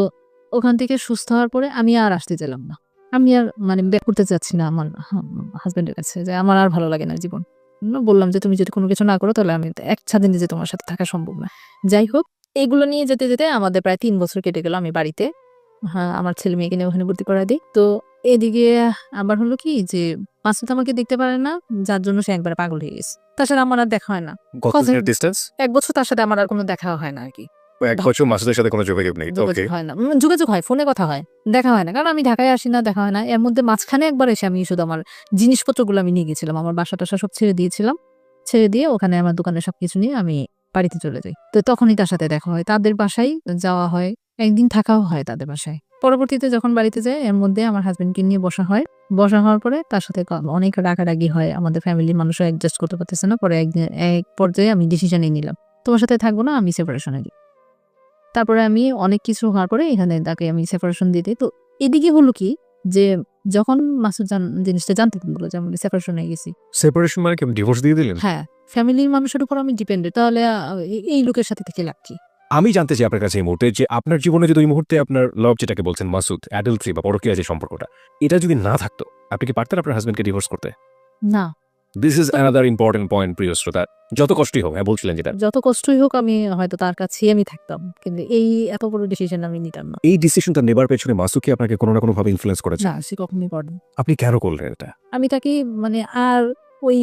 ওখান থেকে সুস্থ হওয়ার পরে আমি আর আসতে চাইলাম না। আমি আর মানে ব্যাক করতে চাচ্ছি না আমার হাসব্যান্ডের কাছে যে আমার আর ভালো লাগে না জীবন। বললাম যে তুমি যদি কোনো কিছু না করো তাহলে আমি এক ছাদের নিচে তোমার সাথে থাকা সম্ভব না। যাই হোক, এগুলো নিয়ে যেতে, যেতে আমাদের প্রায় ৩ বছর কেটে গেল আমি বাড়িতে। হ্যাঁ, আমার ছেলে-মেয়েকে নিয়ে ওখানে ভর্তি করায় দেই। তো এদিকে আবার হলো কি যে মাসুদ আমাকে দেখতে পারে না, যার জন্য সে একবারে পাগল হয়ে গেছে। তার সাথে আমার আর দেখা হয় না। কতদিনের ডিসটেন্স? ১ বছর তার সাথে আমার আর কোনো দেখা হয় না আরকি। ১ বছর মাসুদের সাথে কোনো যোগাযোগ নেই। ওকে। যোগাযোগ হয় না। যোগাযোগ হয়, ফোনে কথা হয়। দেখা হয় না। কারণ আমি ঢাকায় আসি না, দেখা হয় না। এর মধ্যে মাঝখানে একবার এসে আমি শুধু আমার জিনিসপত্রগুলো আমি নিয়ে গেছিলাম। আমার বাসা-টাসা সব ছেড়ে দিয়েছিলাম। ছেড়ে দিয়ে ওখানে আমার দোকানের সবকিছু নিয়ে আমি বাড়িতে চলে যাই। তো তখনই তার সাথে দেখা হয়। তাদের বাসায় যাওয়া হয়। একদিন থাকাও হয় তাদের বাসায়। পরবর্তীতে যখন বাড়িতে যাই এর মধ্যে আমার হাসব্যান্ডকে নিয়ে বসা হয়। বসা হওয়ার পরে তার সাথে অনেক রাগারাগি হয়। আমাদের ফ্যামিলির মানুষও অ্যাডজাস্ট করতে পারতেছে না। পরে এক পর্যায়ে আমি ডিসিশন নিয়ে নিলাম। তোমার সাথে থাকবো না, আমি সেপারেশন এ যাই। তারপরে আমি অনেক কিছু হওয়ার পরে এখানে তাকে আমি সেপারেশন দিয়ে দেই। তো এদিকে হলো কি যে যখন মাসুদ জিনিসটা জানতে পারলো যে আমি সেপারেশন হয়ে গেছি। সেপারেশন মানে কি ডিভোর্স দিয়ে দিলেন? হ্যাঁ, ফ্যামিলির মানুষের উপর আমি ডিপেন্ডেন্ট। তাহলে এই লোকের সাথে থেকে লাভ কি? আমি জানতে চাই আপনার কাছে এই মুহূর্তে যে আপনার জীবনে যদি ওই মুহূর্তে আপনার লাভ যেটাকে বলছেন মাসুদ, অ্যাডাল্ট্রি বা পরকীয়া যে সম্পর্কটা, এটা যদি না থাকতো, আপনি কি পারতেন আপনার হাসব্যান্ডকে ডিভোর্স করতে? না। This is another important point প্রিয় শ্রোতা। যত কষ্টই হোক, হ্যাঁ বলছিলেন যেটা। যত কষ্টই হোক আমি হয়তো তার কাছেই আমি থাকতাম। কিন্তু এই এত বড় ডিসিশন আমি নিতাম না। এই ডিসিশনটা নেবার পেছনে মাসুদ কি আপনাকে কোনো না কোনোভাবে ইনফ্লুয়েন্স করেছে? না, সে কখনোই করেনি। আপনি কেন করলেন এটা? আমি তাকে মানে আর ওই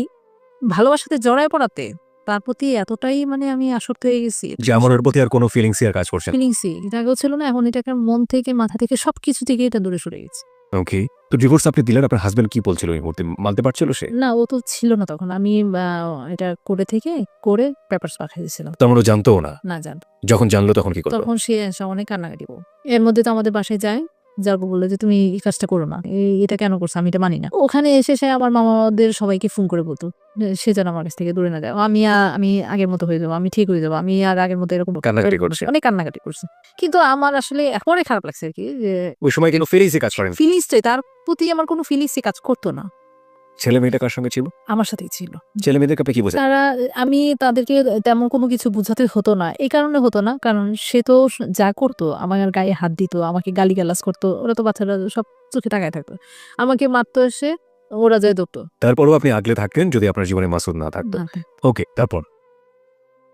ভালোবাসাতে জড়ায় পড়াতে তার প্রতি এতটাই মানে আমি আসক্ত হয়ে গেছি। যে আমার ওর প্রতি আর কোনো ফিলিংসই আর কাজ করছে না। ফিলিংসই এটা আগেও ছিল না, এখন এটাকে মন থেকে মাথা থেকে সবকিছু থেকে এটা দূরে সরে গেছে। ওকে। তো ডিভোর্স আপনি দিলেন, আপনার হাসব্যান্ড কি বলছিল ওই মুহূর্তে? মানতে পারছিল সে? না, ও তো ছিল না তখন। আমি এটা করে পেপারস পাঠিয়ে দিয়েছিলাম। তার মানে ও জানতও না। না জান। যখন জানলো তখন কি করলো? তখন সে এসে অনেক কান্নাকাটি করল। এর মধ্যে তো আমাদের বাসায় যায়। যাবো বললো যে তুমি এই কাজটা করো না। এটা কেন করছো? আমি এটা মানি না। ওখানে এসে সে আমার মামাদের সবাইকে ফোন করে বলতো যে সে যেন আমার কাছ থেকে দূরে না যায়। আমি আগের মতো হয়ে যাবো। আমি ঠিক হয়ে যাবো। আমি আর আগের মতো এরকম কান্নাকাটি করছে। অনেক কান্নাকাটি করছে। কিন্তু আমার আসলে পরে খারাপ লাগছে আরকি যে ওই সময় কিন্তু ফিলিংসই কাজ করেন। ফিলিংসটাই তার প্রতি আমার কোনো ফিলিংসই কাজ করতো না। ছেলে মেয়েটা কার সঙ্গে ছিল? আমার সাথেই ছিল। ছেলে মেয়েদেরকে আপনি কি বোঝান? আমি তাদেরকে তেমন কোনো কিছু বুঝাতে হতো না। এই কারণে হতো না, কারণ সে তো যা করতো আমার গায়ে হাত দিত, আমাকে গালিগালাজ করতো। ওরা তো বাচ্চারা সব চোখে তাকায় থাকতো। আমাকে মারতো এসে, ওরা যায় ধরতো। তারপরেও আপনি আগলে থাকতেন যদি আপনার জীবনে মাসুদ না থাকতো। ওকে, তারপর?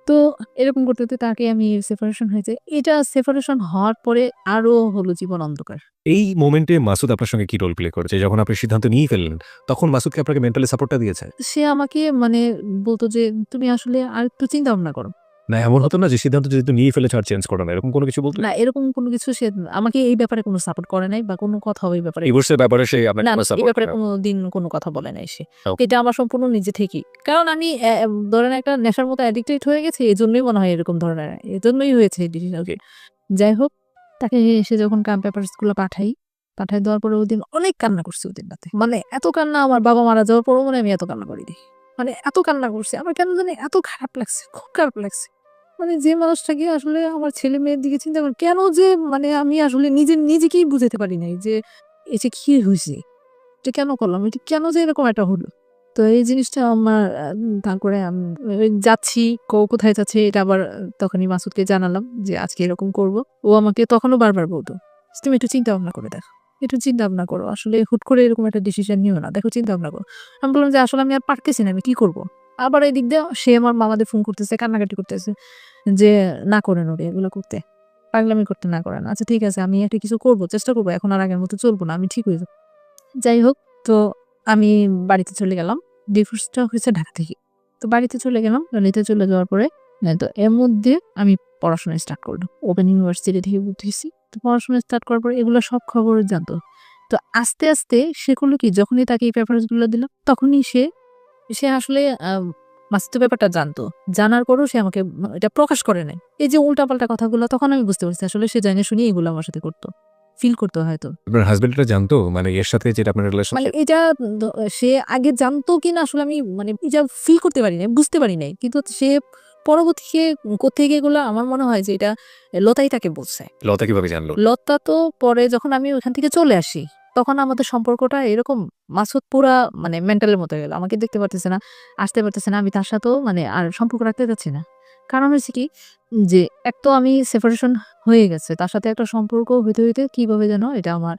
তো এরকম করতে, করতে তাকে আমি সেপারেশন হয়েছে। এটা সেপারেশন হওয়ার পরে আরো হলো জীবন অন্ধকার। এই মোমেন্টে মাসুদ আপনার সঙ্গে কি রোল প্লে করেছে? যখন আপনি সিদ্ধান্ত নিয়ে ফেললেন, তখন মাসুদ কি আপনাকে মেন্টালি সাপোর্টটা দিয়েছে? সে আমাকে মানে বলতো যে তুমি আসলে আরেকটু চিন্তা ভাবনা করো। না এমন হতো না যে সিদ্ধান্ত যেহেতু নিয়ে ফেলেছে আর চেঞ্জ করো না, এরকম কোনো কিছু বলতো? না, এরকম কোনো কিছু সে আমাকে এই ব্যাপারে কোনো সাপোর্ট করে নাই বা কোনো কথাও এই ব্যাপারে ডিভোর্সের ব্যাপারে সে আপনাকে না, কোনো এই সাপোর্ট ব্যাপারে করে না? কোনোদিন কোনো কথা বলে নাই সে। Okay. এটা আমার সম্পূর্ণ নিজে থেকেই। কারণ আমি ধরেন একটা নেশার মতো অ্যাডিক্টেড হয়ে গেছি। এজন্যই মনে হয় এরকম ধরনের, এজন্যই হয়েছে এই ডিসিশন। যাই হোক, তাকে এসে যখন পেপারস গুলো পাঠাই দেওয়ার পরে ওদিন অনেক কান্না করছি ওদিন রাতে। মানে এত কান্না, আমার বাবা মারা যাওয়ার পরও মনে হয় আমি এত কান্না করিনি। মানে এত কান্না করছি। আমার কেন জানি এত খারাপ লাগছে, খুব খারাপ লাগছে। মানে যে মানুষটাকে আসলে আমার ছেলে মেয়ের দিকে চিন্তা করে কেন যে মানে আমি আসলে নিজেকেই বুঝাতে পারি নাই যে এটা কি হয়েছে, এটা কেন করলাম, এটা কেন যে এরকম একটা হলো। তো এই জিনিসটা আমার তারপরে আমি যাচ্ছি কোথায় যাচ্ছে এটা আবার তখনই মাসুদকে জানালাম যে আজকে এরকম করব। ও আমাকে তখনও বারবার বলতো তুমি একটু চিন্তা ভাবনা করে দেখো, একটু চিন্তা ভাবনা করো, আসলে হুট করে এরকম একটা ডিসিশন নিও না, দেখো চিন্তা ভাবনা করো। আমি বললাম যে আসলে আমি আর পারতেছি না, আমি কি করব। আবার এই দিক দিয়ে সে আমার মামাদের ফোন করতেছে, কান্নাকাটি করতেছে যে না করেন ওরে এগুলো করতে, পাগলামি করতে না করেন। আচ্ছা ঠিক আছে, আমি একটা কিছু করব, চেষ্টা করবো, এখন আর আগের মতো চলবো না, আমি ঠিক হয়ে যাবো। যাই হোক, তো আমি বাড়িতে চলে গেলাম। ডিভোর্সটা হয়েছে ঢাকা থেকে। তো বাড়িতে চলে গেলাম। বাড়িতে চলে যাওয়ার পরে তো এর মধ্যে আমি পড়াশোনা স্টার্ট করলাম। ওপেন ইউনিভার্সিটি থেকে ভর্তি হইছি। তো পড়াশোনা স্টার্ট করার পরে এগুলো সব খবর জানতো। তো আস্তে, আস্তে সে করলো কি, যখনই তাকে এই পেপারস গুলো দিলাম তখনই সে আসলে মাসুদ ব্যাপারটা জানতো। জানার পরেও সে আমাকে এটা প্রকাশ করে নাই। এই যে উল্টাপাল্টা কথাগুলো, তখন আমি বুঝতে পারছি আসলে সে জেনে শুনেই এগুলো আমার সাথে করতো। ফিল করতো হয়তো। আপনার হাজবেন্ড এটা জানতো মানে এর সাথে যেটা আপনার মানে রিলেশনশিপ? এটা সে আগে জানতো কিনা আসলে আমি এটা ফিল করতে পারি নাই, বুঝতে পারি নাই। কিন্তু সে পরবর্তীতে কোত্থেকে এগুলো আমার মনে হয় যে এটা লতাই তাকে বলছে। লতা কিভাবে জানলো? লতা তো পরে যখন আমি ওখান থেকে চলে আসি, তখন আমাদের সম্পর্কটা এরকম, মাসুদ পুরা মেন্টালের মতো হয়ে গেল। আমাকে দেখতে পারতেছে না, আসতে পারতেছে না। আমি তার সাথেও আর সম্পর্ক রাখতে চাচ্ছি না। কারণ হয়েছে কি যে এক তো আমি সেপারেশন হয়ে গেছে। তার সাথে একটা সম্পর্ক হইতে, হইতে কিভাবে যেন এটা আমার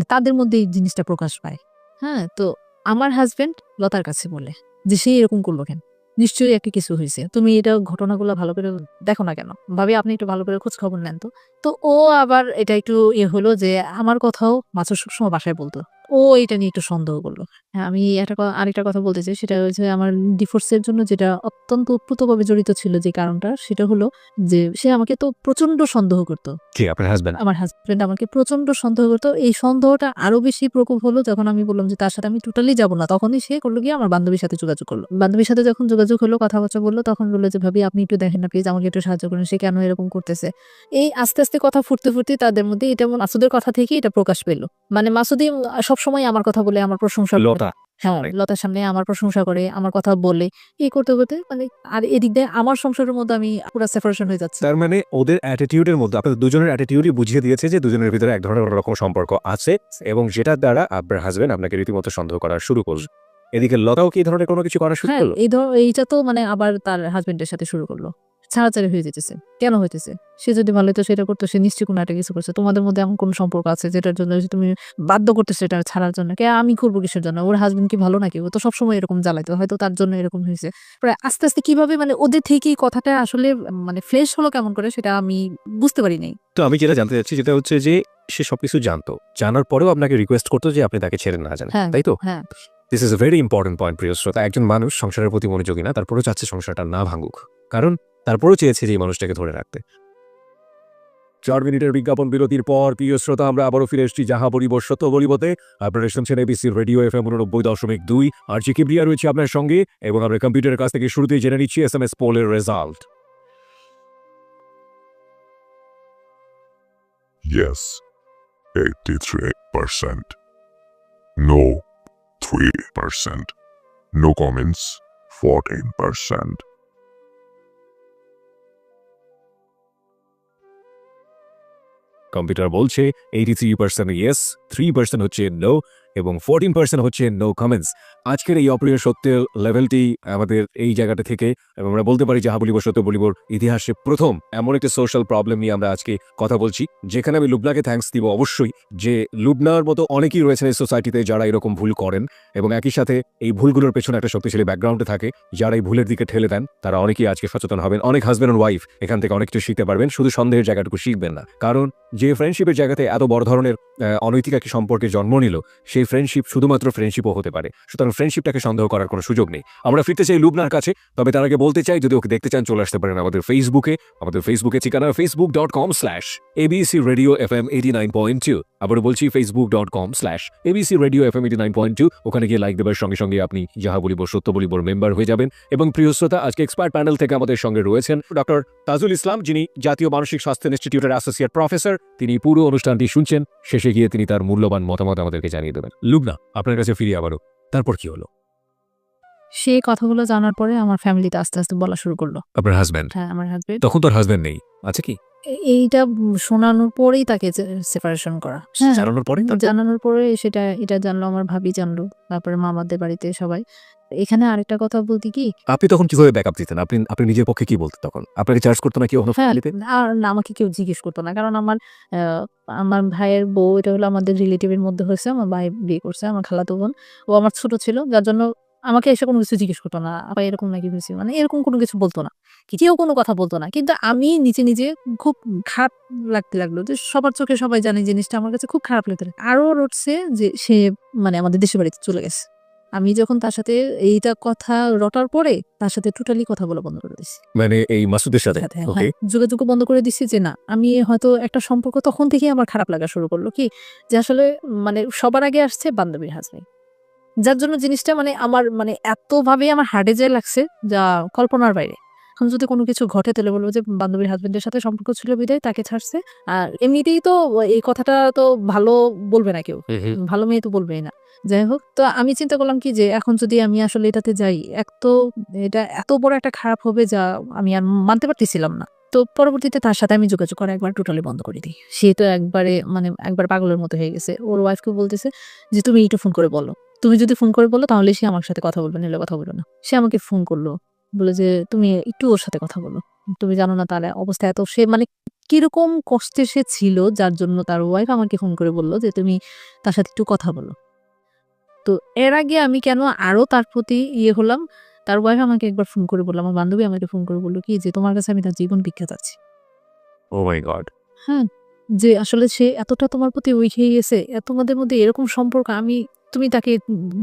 তাদের মধ্যে এই জিনিসটা প্রকাশ পায়। হ্যাঁ? তো আমার হাসব্যান্ড লতার কাছে বলে যে, "সে এরকম করলো কেন? নিশ্চয়ই একটা কিছু হইছে। তুমি এটা ঘটনাগুলো ভালো করে দেখো না কেন? ভাবি আপনি একটু ভালো করে খোঁজ খবর নেন তো।" তো ও আবার এটা একটু হলো যে আমার কথাও মাসুদ সবসময় বাসায় বলত। ও এটা নিয়ে একটু সন্দেহ করল। হ্যাঁ, আমি আরেকটা কথা বলতে চাই, সেটা হচ্ছে আমার ডিভোর্সের জন্য যেটা অত্যন্ত ওতপ্রোতভাবে জড়িত ছিল যে কারণটা, সেটা হলো যে সে আমাকে তো প্রচন্ড সন্দেহ করত। কে আপনার হাজবেন্ড? আমার হাসব্যান্ড আমাকে প্রচন্ড সন্দেহ করত। এই সন্দেহটা আরো বেশি প্রকোপ হলো যখন আমি বললাম যে তার সাথে আমি টোটালি যাব না। তখনই সে করলো গিয়ে আমার বান্ধবীর সাথে যোগাযোগ করলো। বান্ধবীর সাথে যখন যোগাযোগ হলো, কথাবার্তা বলল, তখন বলল যে, "ভাবি আপনি একটু দেখেন না প্লিজ, আমাকে একটু সাহায্য করেন। সে কেন এরকম করতেছে?" এই আস্তে, আস্তে কথা ফুটতে, ফুটতে তাদের মধ্যে এটা মাসুদের কথা থেকেই এটা প্রকাশ পেল। মাসুদই সবসময় আমার কথা বলে, আমার প্রশংসা করে। লতা? হ্যাঁ, লতার সামনে আমার প্রশংসা করে, আমার কথা বলে। এই করতে, করতে আর এদিক দিয়ে আমার সংসারের মধ্যে আমি পুরা সেপারেশন হয়ে যাচ্ছি। তার মানে ওদের অ্যাটিটিউডের মধ্যে আপনাদের দুজনের অ্যাটিটিউডই বুঝিয়ে দিয়েছে যে দুজনের ভিতরে এক ধরনের অন্যরকম সম্পর্ক আছে এবং যেটার দ্বারা আপনার হাজবেন্ড আপনাকে রীতিমতো সন্দেহ করা শুরু করল। এদিকে লতাও কি এই ধরনের কোনো কিছু করা শুরু হ্যাঁ, করলো? এইটা তো আবার তার হাসব্যান্ডের সাথে শুরু করলো। ছাড়াছাড়ি হয়ে যেতেছে। কেন হইতেছে? সে যদি ভালো হইতো সেটা করতো, সে নিশ্চয়ই কোনো একটা কিছু করছে। তোমাদের মধ্যে এমন কোনো সম্পর্ক আছে যেটার জন্য যে তুমি বাধ্য করতেছো এটা ছাড়ার জন্য। আমি করব কিসের জন্য? ওর হাসব্যান্ড কি ভালো নাকি? ও তো সবসময় এরকম জ্বালাইতো। হয়তো তার জন্য এরকম হইছে। পরে আস্তে, আস্তে কিভাবে ওদের থেকেই কথাটা আসলে ফ্লেশ হলো কেমন করে সেটা আমি বুঝতে পারি নাই। তো আমি যেটা জানতে চাচ্ছি যেটা হচ্ছে যে সে সবকিছু জানতো। জানার পরেও আপনাকে রিকোয়েস্ট করতো যে আপনি তাকে ছেড়ে না যান। হ্যাঁ, তাই তো? হ্যাঁ। This is a very important point প্রিয় শ্রোতা। একজন মানুষ সংসারের প্রতি মনোযোগী না, তারপরেও চাচ্ছে সংসারটা না ভাঙুক। কারণ তারপরেও চেয়েছে যে এই মানুষটাকে ধরে রাখতে। ৪ মিনিটের বিজ্ঞাপন বিরতির পর প্রিয় শ্রোতা আমরা আবারও ফিরে এসেছি যাহা বলিব সত্য বলিবতে। আপনারা শুনছেন এবিসি রেডিও এফএম 89.2। আর জি কিবরিয়া রয়েছে আপনার সঙ্গে এবং আমরা কম্পিউটারের কাছ থেকে শুরুতেই জেনে নিচ্ছি এসএমএস পোলের result. Yes, 83%. No, 3%. No comments, 14%. Computer বলছে 83% ইয়েস, 3% হচ্ছে নো এবং 14% হচ্ছে নো কমেন্টস। আজকের এই অপ্রিয় সত্যের লেভেলটি আমাদের এই জায়গাটা থেকে এবং আমরা বলতে পারি যাহা বলিব সত্য বলিবর ইতিহাসে প্রথম এমন একটি সোশ্যাল প্রবলেম নিয়ে আমরা আজকে কথা বলছি, যেখানে আমি লুবনাকে থ্যাঙ্কস দিব অবশ্যই যে লুবনার মতো অনেকেই রয়েছেন এই সোসাইটিতে যারা এরকম ভুল করেন এবং একই সাথে এই ভুলগুলোর পেছনে একটা শক্তিশালী ব্যাকগ্রাউন্ডে থাকে যারা এই ভুলের দিকে ঠেলে দেন। তারা অনেকেই আজকে সচেতন হবেন। অনেক হাজব্যান্ড অ্যান্ড ওয়াইফ এখান থেকে অনেক কিছু শিখতে পারবেন, শুধু সন্দেহের জায়গাটুকু শিখবেন না। কারণ যে ফ্রেন্ডশিপের জায়গাতে এত বড় ধরনের অনৈতিক একটি সম্পর্কে জন্ম নিল, সেই ফ্রেন্ডশিপ শুধুমাত্র ফ্রেন্ডশিপও হতে পারে। সুতরাং ফ্রেন্ডশিপটাকে সন্দেহ করার কোনো সুযোগ নেই। আমরা ফিরতে চাই লুবনার কাছে, তবে তার আগে বলতে চাই যদি ওকে দেখতে চান চলে আসতে পারেন আমাদের ফেসবুকে। আমাদের ফেসবুকে ঠিকানা facebook.com/ABC Radio FM 89.2। আবারও বলছি facebook.com/ABC Radio FM 89.2। ওখানে গিয়ে লাইক দেবার সঙ্গে সঙ্গে আপনি যাহা বলিব সত্য বলিবর মেম্বার হয়ে যাবেন। এবং প্রিয় শ্রোতা, আজকে এক্সপার্ট প্যানেল থেকে আমাদের সঙ্গে রয়েছেন ডক্টর তাজুল ইসলাম, যিনি জাতীয় মানসিক স্বাস্থ্য ইনস্টিটিউটের অ্যাসোসিয়েট প্রফেসর। তিনি পুরো অনুষ্ঠানটি শুনছেন, শেষে গিয়ে তিনি তার মূল্যবান মতামত আমাদেরকে জানিয়ে দেবেন। লুবনা, আপনার কাছে ফিরে আবারও, তারপর কি হলো? সে কথাগুলো জানার পরে আমার ফ্যামিলিতে আস্তে, আস্তে বলা শুরু করলো। আপনার হাজব্যান্ড? হ্যাঁ, আমার হাসব্যান্ড। তখন তো আর হাজব্যান্ড নেই, আছে কি? এইটা শোনানোর পরেই তাকে সেপারেশন করা। জানানোর পরে জানানোর পরে এটা জানলো আমার ভাবি, জানলো, তারপরে মামাদের বাড়িতে সবাই। এখানে আরেকটা কথা বলতে কি, আপনি তখন কিভাবে ব্যাকআপ দিতেন? আপনি আপনি নিজের পক্ষে কি বলতেন তখন? আপনাকে চার্জ করতো না কেউ অন্য হ্যাঁ, ফ্যামিলিতে? আর না আমাকে কেউ জিজ্ঞেস করতো না। কারণ আমার ভাইয়ের বউ এটা হলো আমাদের রিলেটিভ এর মধ্যে হইছে। আমার ভাই বিয়ে করছে, আমার খালাতো বোন। ও আমার ছোট ছিল। যার জন্য আমাকে এসে কোনো কিছু জিজ্ঞেস করতো না। আপা এরকম নাকি হইছে? মানে এরকম কোনো কিছু বলতো না। কেউ কোনো কথা বলতো না। কিন্তু আমি নিজে খুব খারাপ লাগতে লাগলো যে সবার চোখে সবাই জানে জিনিসটা আমার কাছে খুব খারাপ লাগতে লাগলো। আরো রটছে যে সে মানে আমাদের দেশের বাড়িতে চলে গেছে। আমি যখন তার সাথে এইটা কথা রটার পরে তার সাথে টোটালি কথা বলা বন্ধ করে দিছি। মানে এই মাসুদের সাথে? সাথে ওকে। হ্যাঁ, যোগাযোগও বন্ধ করে দিছি যে না, আমি হয়তো একটা সম্পর্ক তখন থেকেই আমার খারাপ লাগা শুরু করলো কি যে আসলে মানে সবার আগে আসছে বান্ধবীর হাজবেন্ড। যার জন্য জিনিসটা মানে আমার মানে এতভাবে আমার হার্টে যায় লাগছে যা কল্পনার বাইরে। এখন যদি কোনো কিছু ঘটে তাহলে বলবো যে বান্ধবীর হাজবেন্ডের সাথে সম্পর্ক ছিল বিধায় তাকে ছাড়ছে। আর এমনিতেই তো এই কথাটা তো ভালো বলবে না কেউ। ভালো মেয়ে তো বলবেই না। যাই হোক, তো আমি চিন্তা করলাম কি যে এখন যদি আমি আসলে এটাতে যাই, এক তো এটা এত বড় একটা খারাপ হবে যা আমি আর মানতে পারতেছিলাম না। তো পরবর্তীতে তার সাথে আমি যোগাযোগ করা একবার টোটালি বন্ধ করে দিই। সে তো একবারে মানে একবার পাগলের মতো হয়ে গেছে। ওর ওয়াইফকে বলতেছে যে তুমি একটু ফোন করে বলো। তুমি যদি ফোন করে বলো তাহলে সে আমার সাথে কথা বলবে, নাহলে কথা বলবে না। সে আমাকে ফোন করলো। বলে যে তুমি একটু ওর সাথে কথা বলো। তুমি জানো না তার অবস্থা এত, সে মানে কিরকম কষ্টে সে ছিল যার জন্য তার ওয়াইফ আমাকে ফোন করে বলল যে তুমি তার সাথে একটু কথা বলো। তো এর আগে আমি কেন আরো তার প্রতি ইয়ে হলাম, তার ওয়াইফ আমাকে একবার ফোন করে বলল, আমার বান্ধবী আমাকে ফোন করে বলল কি যে তোমার কাছে আমি তার জীবন ভিক্ষা চাচ্ছি। ওহ মাই গড! হ্যাঁ, যে আসলে সে এতটা তোমার প্রতি উইক হয়ে গেছে, তোমাদের মধ্যে এরকম সম্পর্ক, তুমি তাকে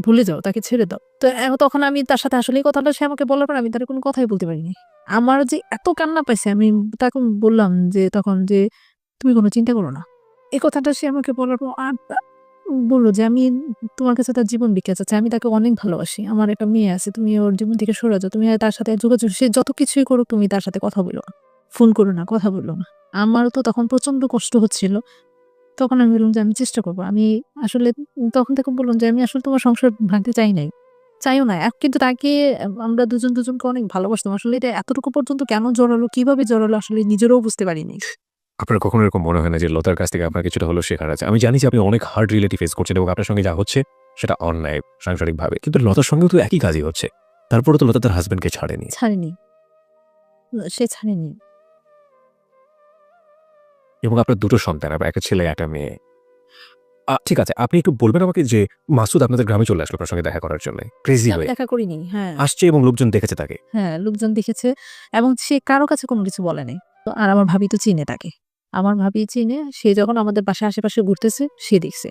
ভুলে যাও, তাকে ছেড়ে দাও। তো তখন আমি তার সাথে আসলে এই কথাটা সে আমাকে বলার পর আমি তার কোনো কথাই বলতে পারিনি। আমার যে এত কান্না পাইছে, আমি তাকে বললাম যে তখন যে তুমি কোনো চিন্তা করো না। এই কথাটা সে আমাকে বলার পর বলল যে আমি তোমার কাছে তার জীবন ভিক্ষা চাচ্ছি। আমি তাকে অনেক ভালোবাসি। আমার একটা মেয়ে আছে। তুমি ওর জীবন থেকে সরে যাও। তুমি তার সাথে যোগাযোগ, সে যত কিছুই করুক তুমি তার সাথে কথা বলো না। ফোন করো না, কথা বললো না। আমারও তো তখন প্রচন্ড কষ্ট হচ্ছিল। তখন আমি বললাম যে আমি চেষ্টা করব। আমি আসলে তখন থেকে বললাম যে আমি আসলে তোমার সংসার ভাঙতে চাই নাই। চাইও না। কিন্তু তাকে আমরা দুজনকে অনেক ভালোবাসতাম। আসলে এটা এতটুকু পর্যন্ত কেন জড়ালো, কিভাবে জড়ালো আসলে নিজেরও বুঝতে পারিনি। আপনার কখনো এরকম মনে হয় না যে লতার কাছ থেকে আপনার কিছুটা হলেও শেখার আছে? আমি জানি যে আপনি অনেক হার্ড রিয়েলিটি ফেস করছেন এবং আপনার সঙ্গে যা হচ্ছে সেটা অন্যায় সাংসারিকভাবে। কিন্তু লতার সঙ্গেও তো একই কাজই হচ্ছে। তারপরেও তো লতা তার হাসব্যান্ডকে ছাড়েনি। ছাড়েনি। সে ছাড়েনি। এবং আপনার ২ টো সন্তান, আপনার একটা ছেলে, একটা মেয়ে। ঠিক আছে, আপনি একটু বলবেন আমাকে যে মাসুদ আপনাদের গ্রামে চলে আসলো আপনার সঙ্গে দেখা করার জন্য ক্রেজি আমি হয়ে। দেখা করিনি। হ্যাঁ। আসছে এবং লোকজন দেখেছে তাকে। হ্যাঁ, লোকজন দেখেছে এবং সে কারো কাছে কোনো কিছু বলে নাই। তো আর আমার ভাবি তো চিনে তাকে। আমার ভাবি চিনে, সে যখন আমাদের বাসার আশেপাশে ঘুরতেছে সে দেখছে।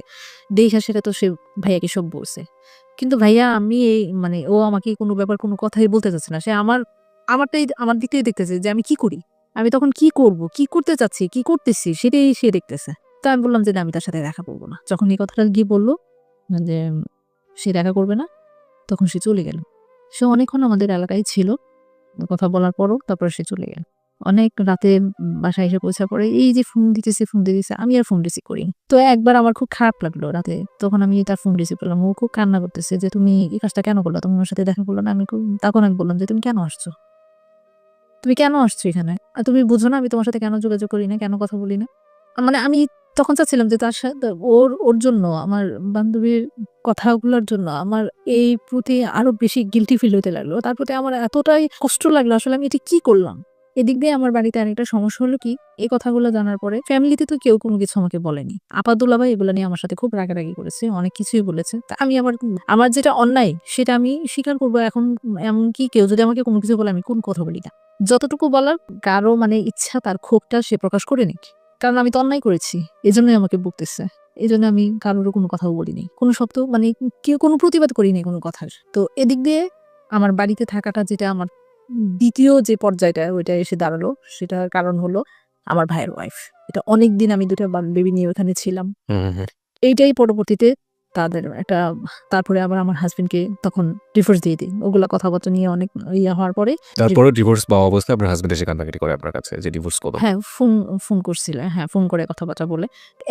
দেইখা সেটা তো সে ভাইয়াকে সব বলছে। কিন্তু ভাইয়া আমি এই মানে ও আমাকে কোনো ব্যাপার কোনো কথাই বলতে চাচ্ছে না। সে আমার দিকটাই দেখতেছে যে আমি কি করি? আমি তখন কি করব? কি করতে চাচ্ছি? কি করতেছি? সেটাই সে দেখতেছে। তো আমি বললাম যে না, আমি তার সাথে দেখা করব না। যখন এই কথাটা গিয়ে বলল যে সে দেখা করবে না, তখন সে চলে গেল। সে অনেকক্ষণ আমাদের এলাকায় ছিল। কথা বলার পরও তারপরে সে চলে গেল। অনেক রাতে বাসায় এসে পৌঁছার পরে এই যে ফোন দিতেছে, আমি আর ফোন রিসিভ করিনি। তো একবার আমার খুব খারাপ লাগলো রাতে। তখন আমি তার ফোন রিসিভ করলাম। ও খুব কান্না করতেছে যে, "তুমি এই কাজটা কেন করলা? তুমি আমার সাথে দেখা করলা না?" তখন আমি বললাম যে, "তুমি কেন আসছো? তুমি কেন আসছো এখানে? আর তুমি বুঝো না আমি তোমার সাথে কেন যোগাযোগ করি না, কেন কথা বলি না?" মানে আমি তখন চাচ্ছিলাম যে তার সাথে ওর জন্য, আমার বান্ধবীর কথাগুলোর জন্য আমার এই প্রতি আরো বেশি গিল্টি ফিল হইতে লাগলো। তার প্রতি আমার এতটাই কষ্ট লাগলো, আসলে আমি এটা কি করলাম? এদিক দিয়ে আমার বাড়িতে আরেকটা সমস্যা হলো কি, এই কথাগুলো জানার পরে ফ্যামিলিতে তো কেউ কোনো কিছু আমাকে বলেনি। আপা দুলাভাই এগুলো নিয়ে আমার সাথে খুব রাগারাগি করেছে। অনেক কিছুই বলেছে। তা আমি আমার যেটা অন্যায় সেটা আমি স্বীকার করব এখন। এমনকি কেউ যদি আমাকে কোনো কিছু বলে আমি কোন কথা বলি না। যতটুকু বলার কারো মানে ইচ্ছা তার ক্ষোভটা সে প্রকাশ করে নিক। কারণ আমি তো অন্যায় করেছি। এজন্যই আমাকে বকতেছে। এজন্য আমি কারোরও কোনো কথাও বলিনি। কোনো শব্দ মানে কেউ কোনো প্রতিবাদ করিনি কোনো কথার। তো এদিক দিয়ে আমার বাড়িতে থাকাটা যেটা আমার ২য় যে পর্যায়টা ওইটা এসে দাঁড়ালো, সেটার কারণ হলো আমার ভাইয়ের ওয়াইফ। এটা অনেকদিন আমি ২ টা বেবি নিয়ে ওখানে ছিলাম। এইটাই পরবর্তীতে তাদের একটা, তারপরে আবার আমার হাসব্যান্ডকে তখন ডিভোর্স দিয়ে দিই। ওগুলা কথাবার্তা নিয়ে অনেক হওয়ার পরে তারপরেও ডিভোর্স পাওয়া অবস্থায় আপনার হাসব্যান্ড এসে কান্নাকাটি করে আপনার কাছে যে ডিভোর্স করো। হ্যাঁ, ফোন করছিল। হ্যাঁ, ফোন করে কথাবার্তা বলে।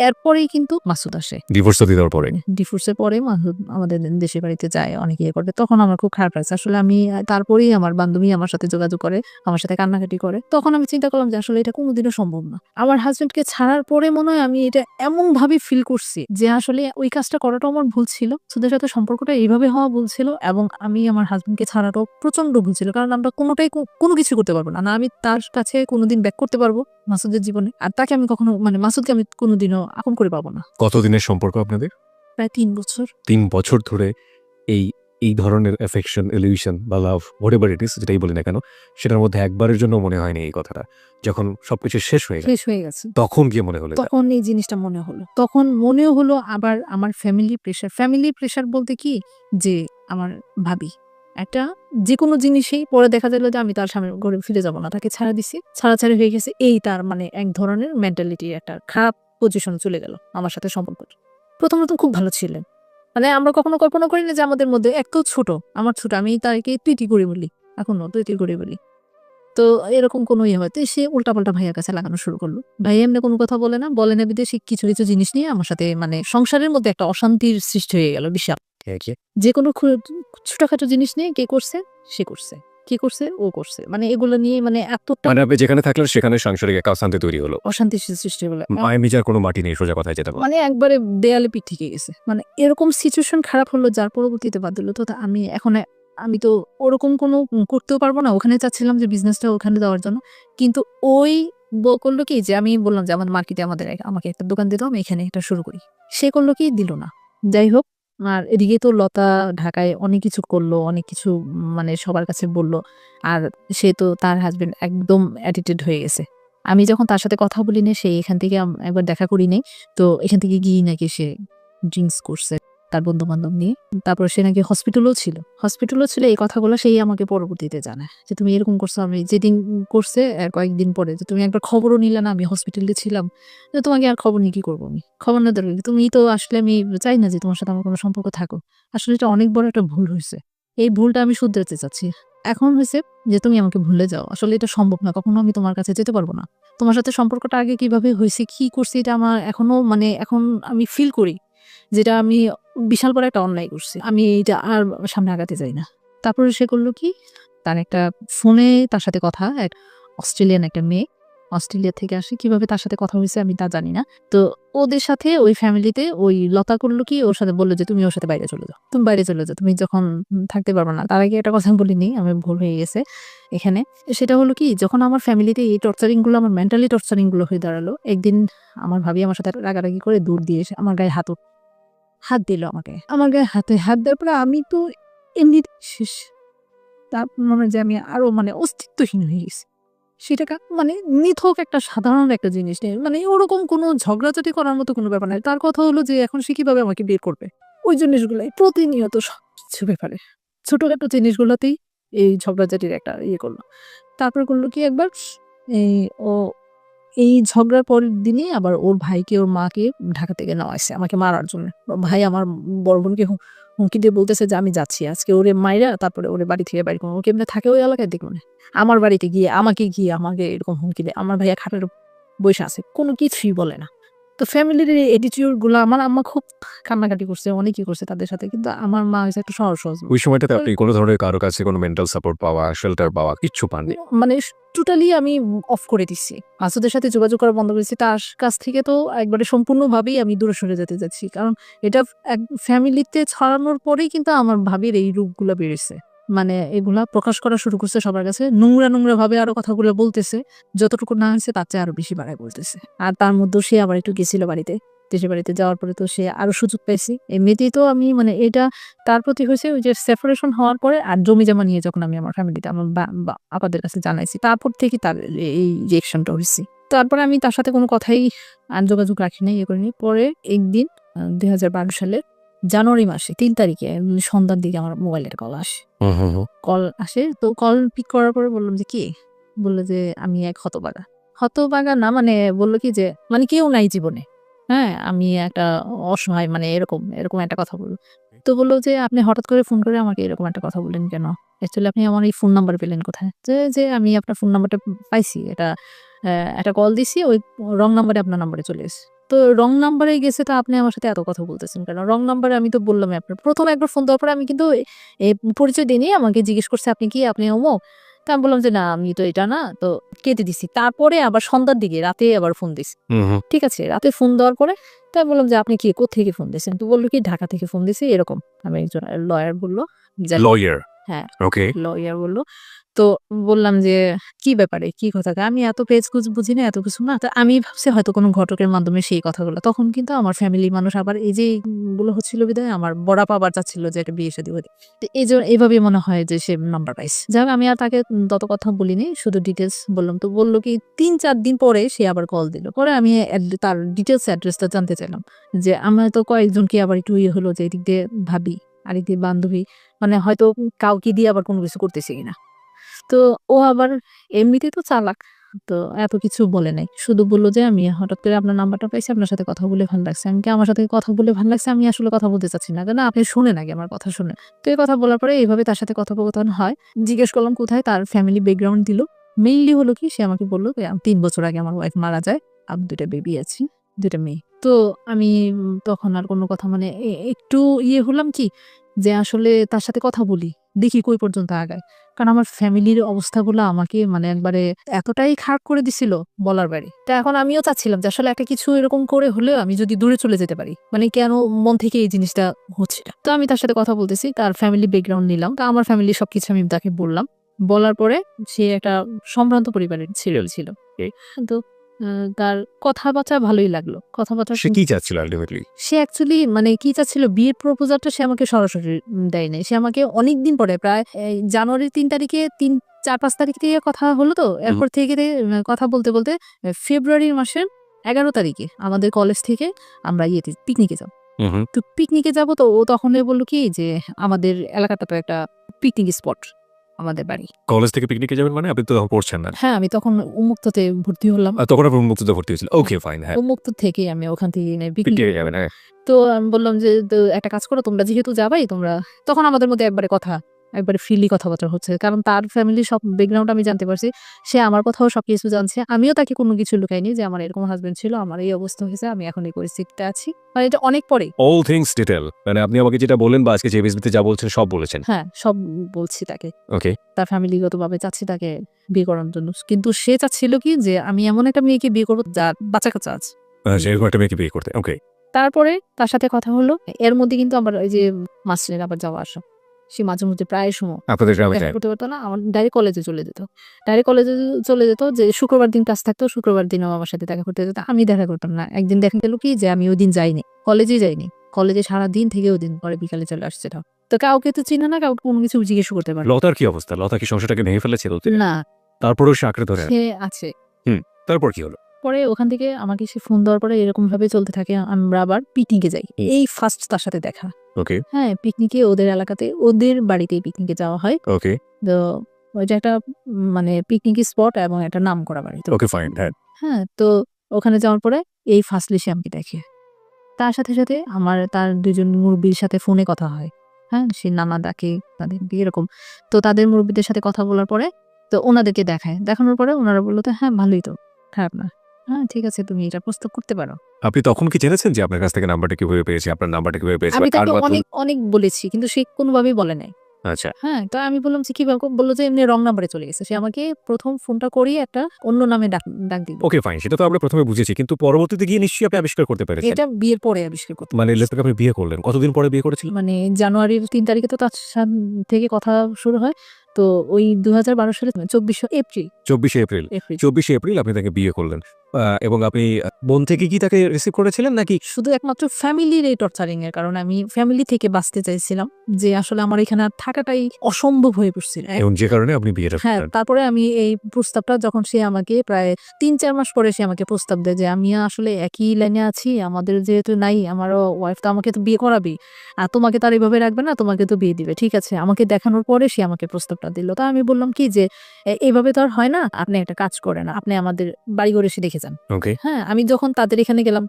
এরপরেই কিন্তু মাসুদ আসে। ডিভোর্স দিয়ে দেওয়ার পরে। ডিভোর্সের পরে মাসুদ আমাদের দেশের বাড়িতে যায়, অনেক ইয়ে করে। তখন আমার খুব খারাপ লাগছে। আসলে আমি তারপরেই আমার বান্ধবী আমার সাথে যোগাযোগ করে, আমার সাথে কান্নাকাটি করে। তখন আমি চিন্তা করলাম যে আসলে এটা কোনোদিনও সম্ভব না। আমার হাসব্যান্ডকে ছাড়ার পরে মনে হয় আমি এটা এমনভাবে ফিল করছি যে আসলে ওই কাজটা করাটাও আমার আমার ভুল ছিল, মাসুদের সাথে সম্পর্কটা এইভাবে হওয়া ভুল ছিল, এবং আমি আমার হাজবেন্ডকে ছাড়াটাও প্রচন্ড ভুল ছিল, কারণ আমরা কোনোটাই কোনো কিছু করতে পারবো না। না আমি তার কাছে কোনোদিন ব্যাক করতে পারবো মাসুদের জীবনে, আর তাকে আমি কখনো মানে মাসুদকে আমি কোনোদিনও আপন করে পাবো না। কতদিনের সম্পর্ক আপনাদের? প্রায় 3 বছর। 3 বছর ধরে এই এই ধরনের অ্যাফেকশন, ইলিউশন বা লাভ হোয়াটএভার ইট ইজ, যেটাই বলি না কেন, সেটার মধ্যে একবারের জন্য মনে হয়নি এই কথাটা যখন সবকিছু শেষ হয়ে গেছে শেষ হয়ে গেছে তখন গিয়ে মনে হলো এটা? তখন এই জিনিসটা মনে হলো, তখন মনেও হলো। আবার আমার ফ্যামিলি প্রেশার বলতে কি, যে আমার ভাবি একটা যে কোনো জিনিসেই পরে দেখা গেল যে আমি তার সামনে ঘরে ফিরে যাব না, তাকে ছাড়া দিছি, ছাড়াছাড়ি হয়ে গেছে, এই তার মানে এক ধরনের মেন্টালিটি, একটা খারাপ পজিশন চলে গেল আমার সাথে সম্পর্ক। প্রথম খুব ভালো ছিলেন, মানে আমরা কখনো কল্পনা করি না যে আমাদের মধ্যে এত ছোট, আমার ছোট, আমি তাকে তুই করে বলি, এখনো তুই করে বলি। তো এরকম কোনো ইয়ে হয়, তো সে উল্টাপাল্টা ভাইয়ার কাছে লাগানো শুরু করলো। ভাইয়া এমনি কোনো কথা বলে না, বলে না বিদেশি কিছু কিছু জিনিস নিয়ে আমার সাথে মানে সংসারের মধ্যে একটা অশান্তির সৃষ্টি হয়ে গেল বিশাল। যে কোনো ছোটখাটো জিনিস নিয়ে কে করছে, সে করছে, কে করছে, ও করছে, মানে এগুলো নিয়ে মানে এতটা মানে আপনি যেখানে থাকলেন সেখানে সাংসারিক একটা অশান্তি তৈরি হলো, অশান্তির সৃষ্টি হলো, মায়ের নিজার কোনো মাটি নেই, সোজা কথায় যেটা বলে। মানে একবারে দেয়ালে পিঠ থেকে গেছে। মানে এরকম সিচুয়েশন খারাপ হলো, যার পরবর্তীতে বাদ দিল। তো আমি এখন আমি তো ওরকম কোনো করতেও পারবো না, ওখানে চাচ্ছিলাম যে বিজনেসটা ওখানে দেওয়ার জন্য, কিন্তু ওই করলো কি, যে আমি বললাম যে আমার মার্কেটে আমাকে একটা দোকান দিতে হবে, এখানে এটা শুরু করি। সে করলো কি, দিল না। যাই হোক, আর এদিকে তো লতা ঢাকায় অনেক কিছু করলো, অনেক কিছু মানে সবার কাছে বললো, আর সে তো তার হাজবেন্ড একদম অ্যাটিটিউড হয়ে গেছে। আমি যখন তার সাথে কথা বলি না, সে এখান থেকে একবার দেখা করি নাই, তো এখান থেকে গিয়ে নাকি সে ড্রিঙ্কস করছে তার বন্ধু বান্ধব নিয়ে। তারপর সে নাকি হসপিটালও ছিল। এই কথাগুলো সেই আমাকে পরবর্তীতে জানায় যে তুমি এরকম করছো। আমি যেদিন করছে কয়েকদিন পরে, যে তুমি একবার খবরও নিলে না, আমি হসপিটালে ছিলাম, তো তোমাকে আর খবর নিয়ে কি করবো, আমি খবর না দরকার, তুমি তো আসলে আমি চাই না যে তোমার সাথে আমার কোনো সম্পর্ক থাকো। আসলে এটা অনেক বড় একটা ভুল হয়েছে, এই ভুলটা আমি শুধরাতে চাচ্ছি। এখন হয়েছে যে তুমি আমাকে ভুলে যাও, আসলে এটা সম্ভব না, কখনো আমি তোমার কাছে যেতে পারবো না। তোমার সাথে সম্পর্কটা আগে কিভাবে হয়েছে, কি করছি, এটা আমার এখনো মানে এখন আমি ফিল করি যেটা আমি বিশাল বড় একটা অন্যায় করছি, আমি এটা আর সামনে আগাতে চাই না। তারপরে সে করলো কি, তার একটা ফোনে তার সাথে কথা, এক অস্ট্রেলিয়ান একটা মেয়ে অস্ট্রেলিয়া থেকে আসে, কিভাবে তার সাথে কথা হয়েছে আমি তা জানি না। তো ওদের সাথে ওই ফ্যামিলিতে ওই লতা করলো কি, ওর সাথে বললো যে তুমি ওর সাথে বাইরে চলে যাও, তুমি যখন থাকতে পারবে না। তার আগে একটা কথা বলিনি, আমি ভুল হয়ে গেছে এখানে। সেটা হলো কি, যখন আমার ফ্যামিলিতে এই টর্চারিং গুলো, আমার মেন্টালি টর্চারিং গুলো হয়ে দাঁড়ালো, একদিন আমার ভাবি আমার সাথে রাগারাগি করে দূর দিয়ে এসে আমার গায়ে হাত দিল, আমার গায়ে হাত দেওয়ার পরে আমি তো এমনি শেষ। তারপর মনে হয় যে আমি আরো মানে অস্তিত্বহীন হয়ে গেছি। সেটা মানে নিছক একটা সাধারণ একটা জিনিস নেই, মানে ওরকম কোনো ঝগড়াঝাটি করার মতো কোনো ব্যাপার নাই। তার কথা হলো যে এখন সে কিভাবে আমাকে বের করবে, ওই জিনিসগুলাই প্রতিনিয়ত সবকিছু ব্যাপারে ছোটখাটো জিনিসগুলোতেই এই ঝগড়াঝাটির একটা ইয়ে করলো। তারপর করলো কি, একবার এই ও এই ঝগড়ার পরের দিনই আবার ওর ভাইকে, ওর মাকে ঢাকা থেকে নেওয়া হয়েছে আমাকে মারার জন্য। ওর ভাই আমার বড় বোনকে হুমকি দিয়ে বলতেছে যে আমি যাচ্ছি আজকে ওরে মাইরা, তারপরে ওরে বাড়ি থেকে বাড়ি করবো, ওকে এমনি থাকে ওই এলাকায় দেখবো না, আমার বাড়িতে গিয়ে আমাকে এরকম হুমকি দেয়। আমার ভাইয়া খাটের বসে আছে, কোনো কিছুই বলে না। তো ফ্যামিলির এই অ্যাটিটিউড গুলো, আমার আম্মা খুব কান্নাকাটি করছে, অনেকই করছে তাদের সাথে, কিন্তু আমার মা হয়েছে একটু সহজ। ওই সময়টাতে আপনি কোনো ধরনের কারো কাছে কোনো মেন্টাল সাপোর্ট পাওয়া, শেল্টার পাওয়া কিচ্ছু পাননি? মানে টোটালি আমি অফ করে দিচ্ছি, মাসুদের সাথে যোগাযোগ করা বন্ধ করেছি। তার কাছ থেকে তো একবারে সম্পূর্ণভাবেই আমি দূরে সরে যেতে যাচ্ছি, কারণ এটা ফ্যামিলিতে ছড়ানোর পরেই কিন্তু আমার ভাবির এই রূপগুলো বেড়েছে। মানে এগুলা প্রকাশ করা শুরু করছে সবার কাছে, নোংরা ভাবে আরো কথাগুলো বলতেছে, যতটুকু না হয়েছে তার চেয়ে আরো বেশি বাড়ায় বলতেছে। আর তার মধ্যে সে আবার একটু গেছিল দেশের বাড়িতে যাওয়ার পরে তো সে আরো সুযোগ পাইছি। এমনিতেই তো আমি মানে এটা তার প্রতি হয়েছে ওই যে সেপারেশন হওয়ার পরে, আর জমি জমা নিয়ে যখন আমি আমার ফ্যামিলিতে আমার আপাদের কাছে জানাইছি, তারপর থেকে তার এই রিয়েকশনটা হয়েছি। তারপরে আমি তার সাথে কোনো কথাই আর যোগাযোগ রাখি নাই, ইয়ে করিনি। পরে একদিন 2012 সালের জানুয়ারি মাসে 3 তারিখে সন্ধ্যার দিকে আমার মোবাইলের কল আসে। তো কল পিক করার পরে বললাম যে কি, বললো যে আমি এক হতবাগা না, মানে বললো কি যে মানে কেউ নাই জীবনে, হ্যাঁ আমি একটা অসহায়, মানে এরকম একটা কথা বললো। তো বললো যে আপনি হঠাৎ করে ফোন করে আমাকে এরকম একটা কথা বললেন কেন, অ্যাকচুয়ালি আপনি আমার এই ফোন নাম্বার পেলেন কোথায়? যে আমি আপনার ফোন নাম্বারটা পাইছি, এটা একটা কল দিছি, ওই রং নাম্বারে আপনার নাম্বারে চলে এসেছে। তো রং নাম্বারে গেছে, তো আপনি আমার সাথে এত কথা বলতেছেন কেন? রং নাম্বারে আমি তো বললাম আপনার প্রথম একবার ফোন দেওয়ার পরে আমি কিন্তু পরিচয় দিইনি, আমাকে জিজ্ঞেস করছে আপনি কি, আপনি অমুক, তা আমি বললাম যে না আমি তো এটা না, তো কেটে দিছি। তারপরে আবার সন্ধ্যার দিকে রাতে আবার ফোন দিছি। ঠিক আছে, রাতে ফোন দেওয়ার পরে তাই বললাম যে আপনি কি কোত্থেকে ফোন দিয়েছেন? তো বললো কি ঢাকা থেকে ফোন দিছি এরকম। আমি একজন লয়ার বললো। যাই হোক, লয়ার। হ্যাঁ ওকে। লয়ার বললো। তো বললাম যে কি ব্যাপারে, কি কথা? আমি এত পেজ কুজ বুঝি না, এত কিছু না। তো আমি ভাবছি হয়তো কোনো ঘটকের মাধ্যমে সেই কথাগুলো। তখন কিন্তু আমার ফ্যামিলি মানুষ আবার এই যে গুলো হচ্ছিল বিধায় আমার বড়াপা আবার চাচ্ছিল যে একটা বিয়ে শাদী হতে। তো এইভাবে মনে হয় যে সে নাম্বার পাইছে। যাই হোক, আমি আর তাকে তত কথা বলিনি, শুধু ডিটেলস বললাম। তো বললো কি ৩-৪ দিন পরে সে আবার কল দিল। পরে আমি তার ডিটেলস অ্যাড্রেসটা জানতে চাইলাম যে আমার তো কয়েকজনকে আবার একটু ইয়ে হলো যে এদিক দিয়ে ভাবি আরেক দিয়ে বান্ধবী, মানে হয়তো কাউকে দিয়ে আবার কোনো কিছু করতেছে কিনা। তো ও আবার এমনিতেই তো চালাক, তো এত কিছু বলে নাই, শুধু বললো যে আমি হঠাৎ করে আপনার নাম্বারটা পাইছি, আপনার সাথে কথা বলে ভালো লাগছে। আমি কি আমার সাথে কথা বলে ভালো লাগছে, আমি আসলে কথা বলতে চাচ্ছি না, না আপনি শুনে নাকি আমার কথা শুনে। তো এই কথা বলার পরে এইভাবে তার সাথে কথোপকথন হয়। জিজ্ঞেস করলাম কোথায়, তার ফ্যামিলি ব্যাকগ্রাউন্ড দিল। মেইনলি হলো কি সে আমাকে বললো ৩ বছর আগে আমার ওয়াইফ মারা যায়, আর 2টা বেবি আছে, 2টা মেয়ে। তো আমি তখন আর কোনো কথা মানে একটু ইয়ে হলাম কি যে আসলে তার সাথে কথা বলি, দেখি কই পর্যন্ত আগায়। কারণ আমার ফ্যামিলির অবস্থাগুলো আমাকে মানে একবারে এতটাই খারাপ করে দিছিল বলার বাইরে। তো এখন আমিও চাচ্ছিলাম যে আসলে একটা কিছু এরকম করে হলেও আমি যদি দূরে চলে যেতে পারি, মানে কেন মন থেকে এই জিনিসটা হচ্ছে না। তো আমি তার সাথে কথা বলতেছি, তার ফ্যামিলি ব্যাকগ্রাউন্ড নিলাম, তো আমার ফ্যামিলি সবকিছু আমি তাকে বললাম। বলার পরে সে একটা সম্ভ্রান্ত পরিবারের ছিল। তো তার কথাবার্তা ভালোই লাগলো, কথাবার্তা সে কি চাচ্ছিল আলটিমেটলি? সে অ্যাকচুয়ালি মানে কি চাচ্ছিল, বিয়ের প্রপোজালটা সে আমাকে সরাসরি দেয় নাই। সে আমাকে অনেকদিন পরে প্রায় জানুয়ারির 3 তারিখে 3-4-5 তারিখ থেকে কথা হলো, তো এরপর থেকে কথা বলতে বলতে ফেব্রুয়ারি মাসের 11 তারিখে আমাদের কলেজ থেকে আমরা ইয়েতে পিকনিকে যাব। তো পিকনিকে যাব, তো ও তখন বললো কি যে আমাদের এলাকাটা তো একটা পিকনিক স্পট, আমাদের বাড়ি। কলেজ থেকে পিকনিকে যাবেন মানে আপনি তো তখন পড়ছেন না। হ্যাঁ আমি তখন উন্মুক্ততে ভর্তি হলাম। তখন আপনার উন্মুক্ততে ভর্তি হয়েছিল। Okay fine. হ্যাঁ, উন্মুক্ত থেকে আমি ওখান থেকে পিকনিক পিকনিকে যাবেন। হ্যাঁ। তো আমি বললাম যে তো একটা কাজ করো, তোমরা যেহেতু যাবাই, তোমরা তখন আমাদের মধ্যে একবারে ফ্রিলি কথাবার্তা হচ্ছে, কারণ তার ফ্যামিলির সব ব্যাকগ্রাউন্ড আমি জানতে পারছি। সে আমার কথাও সবকিছু জানছে, আমিও তাকে কোনো কিছু লুকাইনি যে আমার এরকম হাজবেন্ড ছিল, আমার এই অবস্থা হয়েছে, আমি এখন এই পরিস্থিতিতে আছি, মানে এটা অনেক পরে। অল থিংস ডিটেল, মানে আপনি আমাকে যেটা বললেন বা আজকে জেবিএসবিতে যা বলছেন সব বলেছেন। হ্যাঁ সব বলছি তাকে। ওকে। তার ফ্যামিলিগতভাবে চাচ্ছি তাকে বিয়ে করার জন্য, কিন্তু সে চাচ্ছিল কি যে আমি এমন একটা মেয়েকে বিয়ে করবো যার বাচ্চা কাচ্চা আছে। সেরকম একটা মেয়েকে বিয়ে করতে। ওকে। তারপরে তার সাথে কথা হলো, এর মধ্যে কিন্তু আমার ওই যে মাস্টারের আবার যাওয়া আসা, সে মাঝে মধ্যে প্রায় সময় আপনাদের গ্রামে দেখা যায়? করতে পারতো না, আমার ডাইরেক্ট কলেজে চলে যেত। ডাইরেক্ট কলেজে চলে যেত, যে শুক্রবার দিন ক্লাস থাকতো, শুক্রবার দিনও আমার সাথে দেখা করতে যেত, আমি দেখা করতাম না। একদিন দেখা গেল কি যে আমি ওই দিন যাইনি, কলেজেই যাইনি, কলেজে সারা দিন থেকে ওই দিন পরে বিকালে চলে আসছে। তো কাউকে তো চিনে না, কাউকে কোনো কিছু জিজ্ঞেস করতে পারে লতার কি অবস্থা? লতা কি সংসারটাকে ভেঙে ফেলেছিল? না, তারপরেও সে আঁকড়ে ধরে আছে। সে আছে। তারপর কি হলো? পরে ওখান থেকে আমাকে সে ফোন দেওয়ার পরে এরকম ভাবে চলতে থাকে, আমরা আবার পিকনিকে যাই। এই ফার্স্ট তার সাথে দেখা। ওকে। হ্যাঁ পিকনিকে ওদের এলাকাতে ওদের বাড়িতেই পিকনিকে যাওয়া হয়। ওকে। তো ওইটা একটা মানে পিকনিক স্পট এবং একটা নাম করা বাড়ি। তো ওকে ফাইন। হ্যাঁ। হ্যাঁ তো ওখানে যাওয়ার পরে এই ফার্স্টলি সে আমাকে দেখে। তার সাথে সাথে আমার তার 2জন মুরব্বির সাথে ফোনে কথা হয়। হ্যাঁ সে নানা ডাকে তাদের এরকম। তো তাদের মুরব্বিদের সাথে কথা বলার পরে তো ওনাদেরকে দেখায়, দেখানোর পরে ওনারা বললো তো হ্যাঁ ভালোই তো, খারাপ না, হ্যাঁ ঠিক আছে তুমি এটা প্রস্তাব করতে পারো। আপনি তখন কি জেনেছেন যে আপনার কাছ থেকে নাম্বারটা কিভাবে পেয়েছি, আপনার নাম্বারটা কিভাবে পেয়েছি, আমি বা কার তাকে মাধ্যমে? অনেক অনেক বলেছি, কিন্তু সে কোনোভাবেই বলে নাই। আচ্ছা। হ্যাঁ তো আমি বললাম যে কিভাবে, বললো যে এমনি রং নাম্বারে চলে গেছে। সে আমাকে প্রথম ফোনটা করিয়ে একটা অন্য নামে ডাক দিল। ওকে ফাইন, সেটা তো আমরা প্রথমে বুঝেছি, কিন্তু পরবর্তীতে গিয়ে নিশ্চয়ই আপনি আবিষ্কার করতে পেরেছেন। এটা বিয়ের পরে আবিষ্কার করতে মানে লেটস আপনি বিয়ে করলেন, কতদিন পরে বিয়ে করেছিলেন? মানে জানুয়ারির 3 তারিখে তো তার থেকে কথা শুরু হয়। তো ওই 2012 সালে 24 এপ্রিল 24 এপ্রিল। 24 এপ্রিল আপনি তাকে বিয়ে করলেন। এবং আপনি বোন থেকে কি তাকে রিসিভ করেছিলেন নাকি? শুধু একমাত্র ফ্যামিলির এই টর্চারিং এর কারণে আমি ফ্যামিলি থেকে বাঁচতে চাইছিলাম, যে আসলে আমার এখানে আর থাকাটাই অসম্ভব হয়ে পড়ছিল। এবং যে কারণে আপনি বিয়েটা হ্যাঁ করলেন। তারপরে আমি এই প্রস্তাবটা যখন সে আমাকে প্রায় 3-4 মাস পরে সে আমাকে প্রস্তাব দেয় যে আমি আসলে একই লাইনে আছি, আমাদের যেহেতু নাই, আমারও ওয়াইফ তো আমাকে তো বিয়ে করাবি, আর তোমাকে তার এইভাবে রাখবে না, তোমাকে তো বিয়ে দিবে, ঠিক আছে। আমাকে দেখানোর পরে সে আমাকে প্রস্তাবটা দিল। তা আমি বললাম কি যে এইভাবে তো আর হয় না, আপনি একটা কাজ করেন, আপনি আমাদের বাড়িঘর এসে দেখে যান। ওকে। হ্যাঁ আমি যখন তাদের এখানে গেলাম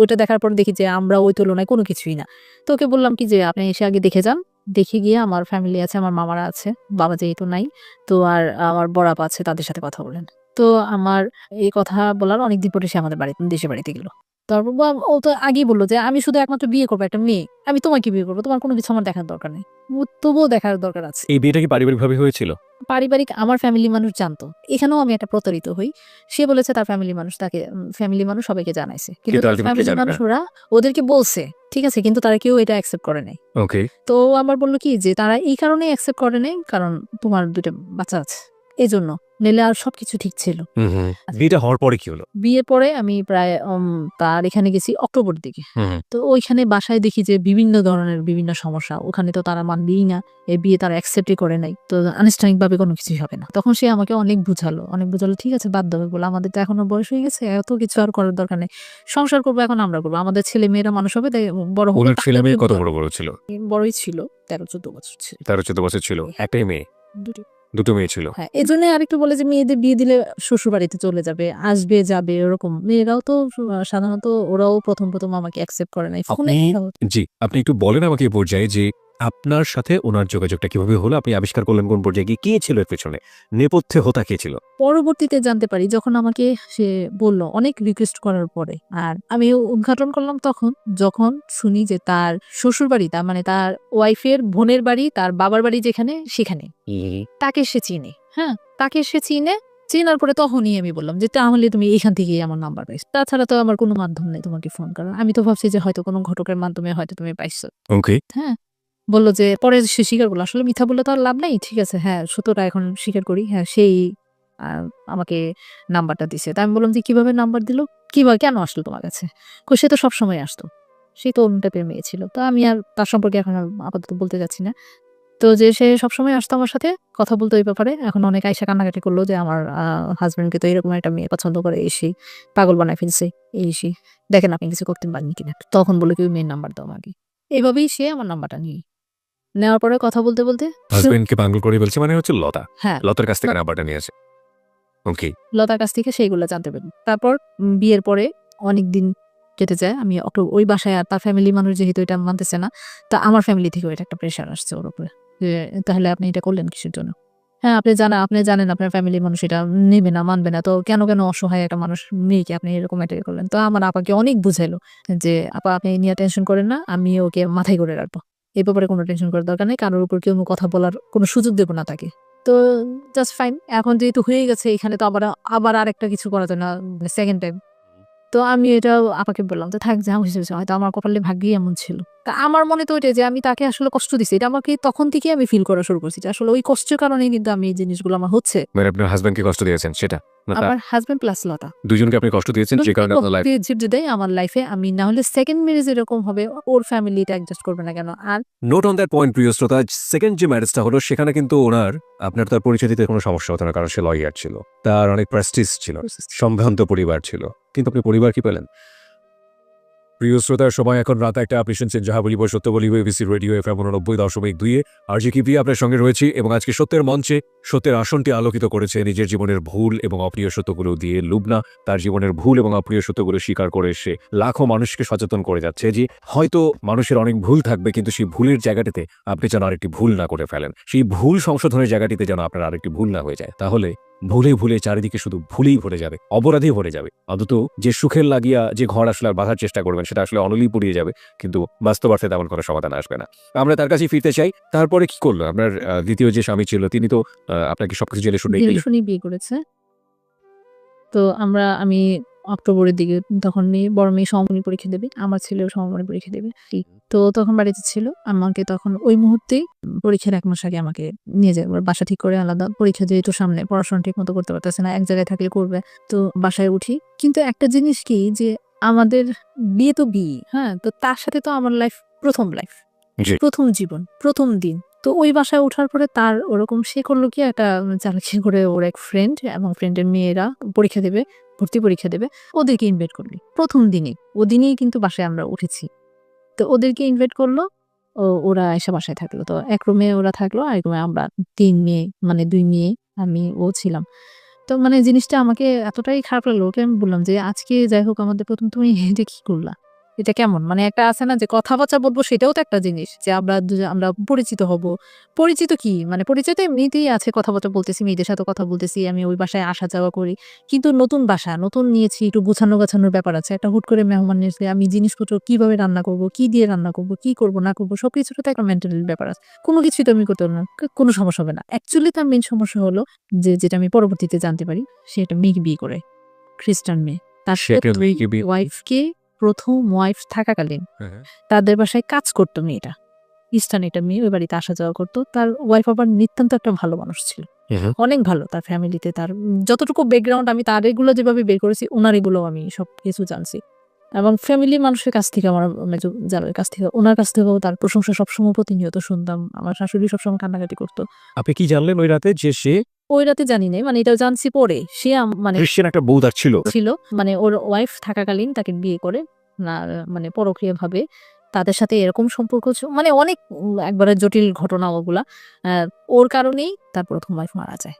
ওইটা দেখার পর দেখি যে আমরা ওই তুলনায় কোনো কিছুই না। তো ওকে বললাম কি যে আপনি এসে আগে দেখে যান, দেখে গিয়ে আমার ফ্যামিলি আছে, আমার মামারা আছে, বাবা যেহেতু নাই, তো আর আমার বড়াপা আছে, তাদের সাথে কথা বলেন। তো আমার এই কথা বলার অনেকদিন পরে সে আমাদের দেশে বাড়িতে গেল। তারপর ও তো আগেই বললো যে আমি শুধু একমাত্র বিয়ে করবো একটা মেয়ে, আমি তোমাকে বিয়ে করবো, তোমার কোনো কিছু আমার দেখার দরকার নেই। তবুও দেখার দরকার আছে। এই বিয়েটা কি পারিবারিকভাবে হয়েছিল? পারিবারিক আমার ফ্যামিলি মানুষ জানতো, এখানেও আমি একটা প্রতারিত হই। সে বলেছে তার ফ্যামিলি মানুষ তাকে ফ্যামিলি মানুষ সবাইকে জানাইছে, কিন্তু কিন্তু ultimately ফ্যামিলি জানাবে মানুষ না। ওরা ওদেরকে বলছে, ঠিক আছে, কিন্তু তারা কেউ এটা অ্যাকসেপ্ট করে নাই। ওকে। তো ও আবার বললো কি যে তারা এই কারণেই অ্যাকসেপ্ট করে নাই কারণ তোমার 2টা বাচ্চা আছে এই জন্য, নিলে আর সবকিছু ঠিক ছিল। বিয়েটা হওয়ার পরে কি হলো? বিয়ের পরে আমি প্রায় তার এখানে গেছি অক্টোবর দিকে। তো ওইখানে বাসায় দেখি যে বিভিন্ন ধরনের বিভিন্ন সমস্যা, ওখানে তো তারা মানবেই না, এই বিয়ে তারা অ্যাকসেপ্টই করে নাই, তো আনুষ্ঠানিক ভাবে কোনো কিছুই হবে না। তখন সে আমাকে অনেক বুঝালো, ঠিক আছে বাদ দেবে বলে, আমাদের তো এখনো বয়স হয়ে গেছে, এত কিছু আর করার দরকার নেই, সংসার করবো এখন আমরা করবো, আমাদের ছেলে মেয়েরা মানুষ হবে, বড় হবে। ওনার ছেলে মেয়ে কত বড় বড় ছিল? বড়ই ছিল, 13-14 বছর ছিল। 13-14 বছর ছিল, একটাই মেয়ে? দুটো। দুটো মেয়ে ছিল। হ্যাঁ, এই জন্য আরেকটু বলে যে মেয়েদের বিয়ে দিলে শ্বশুর বাড়িতে চলে যাবে, আসবে যাবে, ওরকম। মেয়েরাও তো সাধারণত ওরাও প্রথম আমাকে অ্যাকসেপ্ট করে নাই। জি, আপনি একটু বলেন আমাকে এই পর্যায়ে যে আপনার সাথে ওনার যোগাযোগটা কিভাবে হলো? আপনি আবিষ্কার করলেন কোন পর্যায়ে গিয়ে? কে ছিল এর পেছনে? নেপথ্যে হোতা কে ছিল? পরবর্তীতে জানতে পারি যখন আমাকে সে বলল অনেক রিকোয়েস্ট করার পরে, আর আমি উদ্ঘাটন করলাম তখন যখন শুনি যে তার শ্বশুর বাড়ি, তার মানে তার ওয়াইফের বোনের বাড়ি, তার বাবার বাড়ি যেখানে, সেখানে তাকে সে চিনে। হ্যাঁ, তাকে সে চিনে। চেনার পরে তখনই আমি বললাম যে তাহলে তুমি এইখান থেকেই আমার নাম্বার পাইছো, তাছাড়া তো আমার কোনো মাধ্যম নেই তোমাকে ফোন করার। আমি তো ভাবছি যে হয়তো কোনো ঘটকের মাধ্যমে হয়তো তুমি পাইছো। ওকে। হ্যাঁ, বললো যে পরে সে স্বীকার করলো, আসলে মিথ্যা বললে তো আর লাভ নেই, ঠিক আছে, হ্যাঁ সত্যটা এখন স্বীকার করি, হ্যাঁ সেই আমাকে নাম্বারটা দিছে। তা আমি বললাম যে কিভাবে নাম্বার দিল, কিভাবে কেন আসলো তোমার কাছে? সে তো সবসময় আসতো, সে তো অন্য টাইপের মেয়ে ছিল, তো আমি আর তার সম্পর্কে এখন আর আপাতত বলতে যাচ্ছি না। তো যে সে সবসময় আসতো আমার সাথে কথা বলতো এই ব্যাপারে, এখন অনেক আইসা কান্নাকাটি করলো যে আমার হাজবেন্ডকে তো এরকম একটা মেয়ে পছন্দ করে, এসে পাগল বানায় ফেলছে, এসে দেখেন আপনি কিছু করতে পারেন কিনা। তখন বলে কি মেয়ের নাম্বার দাও আমাকে, এইভাবেই সে আমার নাম্বারটা নিয়ে নেওয়ার পরে কথা বলতে বলতে হাজবেন্ডকে পাগল করে বলছে মানে হচ্ছে লতা। হ্যাঁ, লতার কাছ থেকে নাম্বারটা নিয়েছে। ওকে। লতার কাছ থেকে সেইগুলো জানতে পারি। তারপর বিয়ের পরে অনেক দিন কেটে যায়। আমি ওই বাসায়, আর তার ফ্যামিলি মানুষ যেহেতু এটা মানতেছে না, তা আমার ফ্যামিলি থেকেও এটা একটা প্রেশার আসছে ওর উপরে যে তাহলে আপনি এটা করলেন কিসের জন্য? হ্যাঁ, আপনি জানেন আপনার ফ্যামিলির মানুষ এটা নেবে না, মানবে না। তো কেন অসহায় একটা মানুষ মেয়েকে আপনি এরকম একটা করলেন? তো আমার আপাকে অনেক বুঝাইলো যে আপা আপনি এই নিয়ে টেনশন করেন না, আমি ওকে মাথায় করে রাখবো। এই ব্যাপারে কোনো টেনশন করার দরকার নেই। কারোর উপর কেউ কথা বলার কোনো সুযোগ দেব না তাকে। তো জাস্ট ফাইন। এখন যেহেতু হয়ে গেছে এখানে তো আবার আরেকটা কিছু করা যায় না, মানে সেকেন্ড টাইম। তো আমি এটাও আপাকে বললাম যে থাক যা হইছে হইছে, হয়তো আমার কপালে ভাগ্যেই এমন ছিল। তা আমার মনে তো ওইটাই যে আমি তাকে আসলে কষ্ট দিছি, এটা আমাকে তখন থেকেই আমি ফিল করা শুরু করছি যে আসলে ওই কষ্টের কারণেই কিন্তু আমি এই জিনিসগুলো আমার হচ্ছে। মানে আপনার হাজবেন্ডকে কষ্ট দিয়েছেন সেটা? না আমার হাজবেন্ড প্লাস লতা দুজনকে আপনি কষ্ট দিয়েছেন যে কারণে আপনার লাইফ। যে দেয় আমার লাইফে, আমি না হলে সেকেন্ড ম্যারেজ এরকম হবে, ওর ফ্যামিলি এটা অ্যাডজাস্ট করবে না কেন? আর নোট অন দ্যাট পয়েন্ট প্রিয় শ্রোতা, সেকেন্ড যে ম্যারেজটা হলো সেখানে কিন্তু ওনার আপনার তার পরিচয় দিতে কোনো সমস্যা হতো না, কারণ সে লয়ার ছিল, তার অনেক প্রেস্টিজ ছিল, সম্ভ্রান্ত পরিবার ছিল। কিন্তু আপনি পরিবার কি পেলেন? প্রিয় শ্রোতার সময় এখন রাত একটা, আপনি শুনছেন যাহা বলিব সত্য বলিব, এবিসি রেডিও FM 90.2 আর যে কিপি আপনার সঙ্গে রয়েছি, এবং আজকে সত্যের মঞ্চে সত্যের আসনটি আলোকিত করেছে নিজের জীবনের ভুল এবং অপ্রিয় সত্যগুলো দিয়ে লুবনা। তার জীবনের ভুল এবং অপ্রিয় সত্যগুলো স্বীকার করে সে লাখো মানুষকে সচেতন করে যাচ্ছে যে হয়তো মানুষের অনেক ভুল থাকবে, কিন্তু সেই ভুলের জায়গাটিতে আপনি যেন আরেকটি ভুল না করে ফেলেন, সেই ভুল সংশোধনের জায়গাটিতে যেন আপনার আরেকটি ভুল না হয়ে যায়। তাহলে ভুলে ভুলে চারিদিকে শুধু ভুলেই ভরে যাবে, অপরাধী ভরে যাবে। অন্তত যে সুখের লাগিয়া যে ঘর আসলে আর বাঁধার চেষ্টা করবেন সেটা আসলে অনলি পুড়িয়ে যাবে, কিন্তু বাস্তব অর্থে তেমন কোনো সমাধান আসবে না। আমরা তার কাছে ফিরতে চাই। তারপরে কি করলো আপনার দ্বিতীয় যে স্বামী ছিল? তিনি তো আপনাকে সবকিছু জেলে শুনে শুনি বিয়ে করেছে। তো আমি অক্টোবরের দিকে, তখন বড় মেয়ে সমমানী পরীক্ষা দেবে, আমার ছেলেও সমমানী পরীক্ষা দেবে। তো তখন বাড়িতে ছিল, আমাকে তখন ওই মুহূর্তেই পরীক্ষার 1 মাস আগে আমাকে নিয়ে যায়, ওর বাসা ঠিক করে আলাদা। পরীক্ষা যেহেতু সামনে, পড়াশোনা ঠিক মতো করতে পারতেছে না, এক জায়গায় থাকলে করবে, তো বাসায় উঠি। কিন্তু একটা জিনিস কি যে আমাদের বিয়ে তো বিয়ে, হ্যাঁ, তো তার সাথে তো আমার প্রথম লাইফ, জি। প্রথম জীবন, প্রথম দিন। তো ওই বাসায় ওঠার পরে তার ওরকম সে করলো কি একটা চালাকি করে, ওর এক ফ্রেন্ড এবং ফ্রেন্ডের মেয়েরা পরীক্ষা দেবে, ভর্তি পরীক্ষা দেবে, ওদেরকে ইনভাইট করলি প্রথম দিনই। ওদিনই কিন্তু বাসায় আমরা উঠেছি। তো ওদেরকে ইনভাইট করলো, ওরা এসে বাসায় থাকলো। তো এক রুমে ওরা থাকলো, আর এক রুমে আমরা 3 মেয়ে, মানে 2 মেয়ে, আমি ও ছিলাম। তো মানে জিনিসটা আমাকে এতটাই খারাপ লাগলো, ওকে আমি বললাম যে আজকে যাই হোক আমাদের প্রথম, তুমি এটা কি করলা? এটা কেমন? মানে একটা আছে না যে কথাবার্তা বলবো সেটাও তো একটা জিনিস যে আমরা পরিচিত হব। পরিচিত কি? মানে পরিচয় তো এমনিতেই আছে কথাবার্তা বলতেছি, মেয়েদের সাথে কথা বলতেছি, আমি ওই বাসায় আসা যাওয়া করি। কিন্তু নতুন বাসা, নতুন নিয়েছি একটু গোছানোর ব্যাপার আছে। একটা হুট করে মেহমান এসে আমি জিনিসপত্র কিভাবে রান্না করব, কি দিয়ে রান্না করব, কি করব না করব সবকিছুর তো একটা মেন্টাল ব্যাপার আছে। কোনো কিছুই তো আমি করতে পারব না। কোনো সমস্যা হবে না। অ্যাকচুয়ালি তার মেইন সমস্যা হলো যে যেটা আমি পরবর্তীতে জানতে পারি সে একটা মেয়েকে বিয়ে করে। খ্রিস্টান মেয়ে। তার সে একটা মেয়েকে বিয়ে- ওয়াইফকে ১ম ওয়াইফ থাকাকালীন হ্যাঁ। তাদের বাসায় কাজ করতো মেয়েটা। ইস্টার্ন একটা মেয়ে ওই বাড়িতে আসা যাওয়া করতো। তার ওয়াইফ আবার নিতান্ত একটা ভালো মানুষ ছিল। অনেক ভালো তার ফ্যামিলিতে তার যতটুকু ব্যাকগ্রাউন্ড আমি তার এগুলো যেভাবে বের করেছি ওনার এগুলো আমি সবকিছু জানছি। এবং ফ্যামিলির মানুষের কাছ থেকে আমার মেজো জামাইয়ের কাছ থেকে ওনার কাছ থেকেও তার প্রশংসা সবসময় প্রতিনিয়ত শুনতাম। আমার শাশুড়ি সবসময় কান্নাকাটি করতো। আপনি কি জানলেন ওই রাতে যে সে ওই রাতে জানি নাই মানে এটাও জানছি পরে। সে মানে খ্রিস্টান একটা বউ তার ছিল? ছিল মানে ওর ওয়াইফ থাকাকালীন তাকে বিয়ে করে না মানে পরকীয়ভাবে তাদের সাথে এরকম সম্পর্ক মানে অনেক একবারে জটিল ঘটনা ওগুলা। ওর কারণেই তার ১ম ওয়াইফ মারা যায়।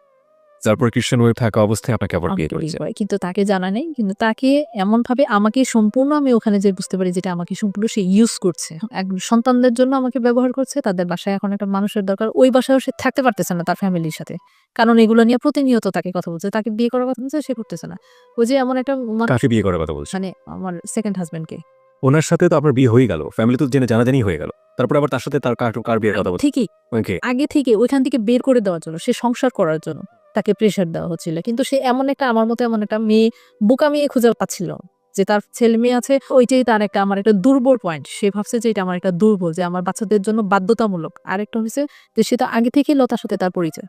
তারপর খ্রিস্টান ওয়েব থাকা অবস্থায় আপনাকে আবার বিয়ে আমাকে বিয়ে করেছে। করে। কিন্তু তাকে জানা নাই। কিন্তু তাকে এমনভাবে আমাকে সম্পূর্ণ আমি ওখানে যেয়ে বুঝতে পারি যেটা আমাকে সম্পূর্ণ সে ইউজ করছে। সন্তানদের জন্য আমাকে ব্যবহার করছে। তাদের বাসায় এখন একটা মানুষের দরকার। ওই বাসায়ও সে থাকতে পারতেছে না তার ফ্যামিলির সাথে। কারণ এগুলো নিয়ে প্রতিনিয়ত তাকে কথা বলছে। তাকে বিয়ে করার কথা বলছে সে করতেছে না। ওই যে এমন একটা কাকে বিয়ে করার কথা বলছেন? মানে আমার সেকেন্ড হাসব্যান্ডকে। ওনার সাথে তো আপনার বিয়ে হয়ে গেল, ফ্যামিলি তো জেনে জানাজানি হয়ে গেল, তারপর আবার তার সাথে তার কার বিয়ের কথা বলছেন? ঠিকই ওকে। আগে থেকে ওইখান থেকে বের করে দেওয়ার জন্য সে সংসার করার জন্য তাকে প্রেশার দেওয়া হচ্ছিল। কিন্তু সে এমন একটা আমার মতো এমন একটা মেয়ে বোকা মেয়ে খুঁজে পাচ্ছিল না। যে তার ছেলে মেয়ে আছে ওইটাই তার একটা আমার একটা দুর্বল পয়েন্ট। সে ভাবছে যে এটা আমার একটা দুর্বল যে আমার বাচ্চাদের জন্য বাধ্যতামূলক। আরেকটা হচ্ছে যে সে তো আগে থেকেই লতার সাথে তার পরিচয়।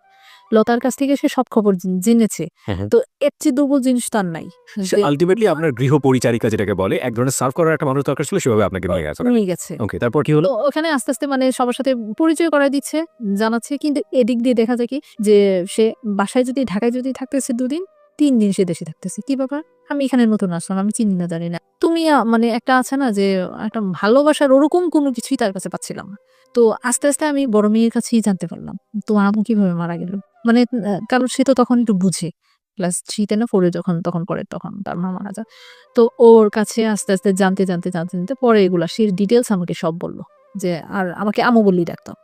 লতার কাছ থেকে সে সব খবর জেনেছে। তো এর চেয়ে দুর্বল জিনিস তার নাই। যে আলটিমেটলি আপনার গৃহ পরিচারিকা যেটাকে বলে এক ধরনের সার্ভ করার একটা মানুষ দরকার ছিল, সেভাবে আপনাকে নিয়ে গেছে। নিয়ে গেছে। ওকে, তারপর কি হলো? তো ওখানে আস্তে আস্তে মানে সবার সাথে পরিচয় করায় দিচ্ছে, জানাচ্ছে। কিন্তু এদিক দিয়ে দেখা যায় কি যে সে বাসায় যদি ঢাকায় যদি থাকতেছে ২ দিন, ৩ দিন সে দেশে থাকতেছে। কি ব্যাপার? আমি এখানে নতুন আসলাম, আমি চিনি না জানি না। তুমি মানে একটা আছে না যে একটা ভালোবাসার ওরকম কোনো কিছুই তার কাছে পাচ্ছিলাম না। তো আস্তে আস্তে আমি বড় মেয়ের কাছেই জানতে পারলাম তোমার আম্মু কিভাবে মারা গেল। মানে কারণ সে তো তখন একটু বুঝে। ক্লাস 3 তে না 4 এ যখন পড়ে তখন তার মা মারা যায়। তো ওর কাছে আস্তে আস্তে জানতে পরে এগুলা সে ডিটেইলস আমাকে সব বলল। যে আর আমাকে আম্মু বলেই ডাকতাম।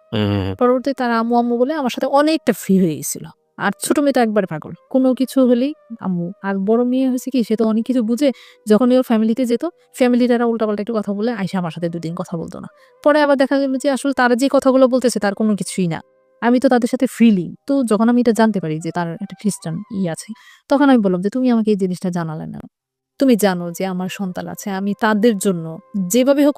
পরবর্তীতে তার আম্মু বলে আমার সাথে অনেকটা ফ্রি হয়ে গেছিল। আর ছোট মেয়ে তো একবারে পাগল। কোনো কিছু হলেই আম্মু। আর বড় মেয়ে হয়েছে কি সে তো অনেক কিছু বুঝে। যখনই ওর ফ্যামিলিতে যেত, ফ্যামিলিরা উল্টাপাল্টা একটু কথা বলে আইসা আমার সাথে ২ দিন কথা বলতো না। পরে আবার দেখা গেল যে আসলে তারা যে কথাগুলো বলতেছে তার কোনো কিছুই না। আমি তো তাদের সাথে ফ্রিলি। তো যখন আমি এটা জানতে পারি যে তার একটা খ্রিস্টান আছে, তখন আমি বললাম যে তুমি আমাকে এই জিনিসটা জানালে না। তুমি জানো যে আমার সন্তান আছে। আমি তাদের জন্য যেভাবে হোক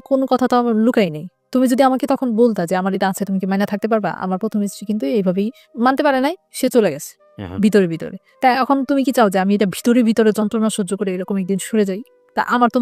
কোনো কথা তো আমার লুকাই নেই। তুমি যদি আমাকে তখন বলতা যে আমার এটা আছে তুমি কি মাইনা থাকতে পারবা? আমার ১ম স্ত্রী কিন্তু এইভাবেই মানতে পারে নাই। সে চলে গেছে। ভিতরে। তা এখন তুমি কি চাও যে আমি এটা ভিতরে যন্ত্রণা সহ্য করে এরকম একদিন সরে যাই? তা আমার তো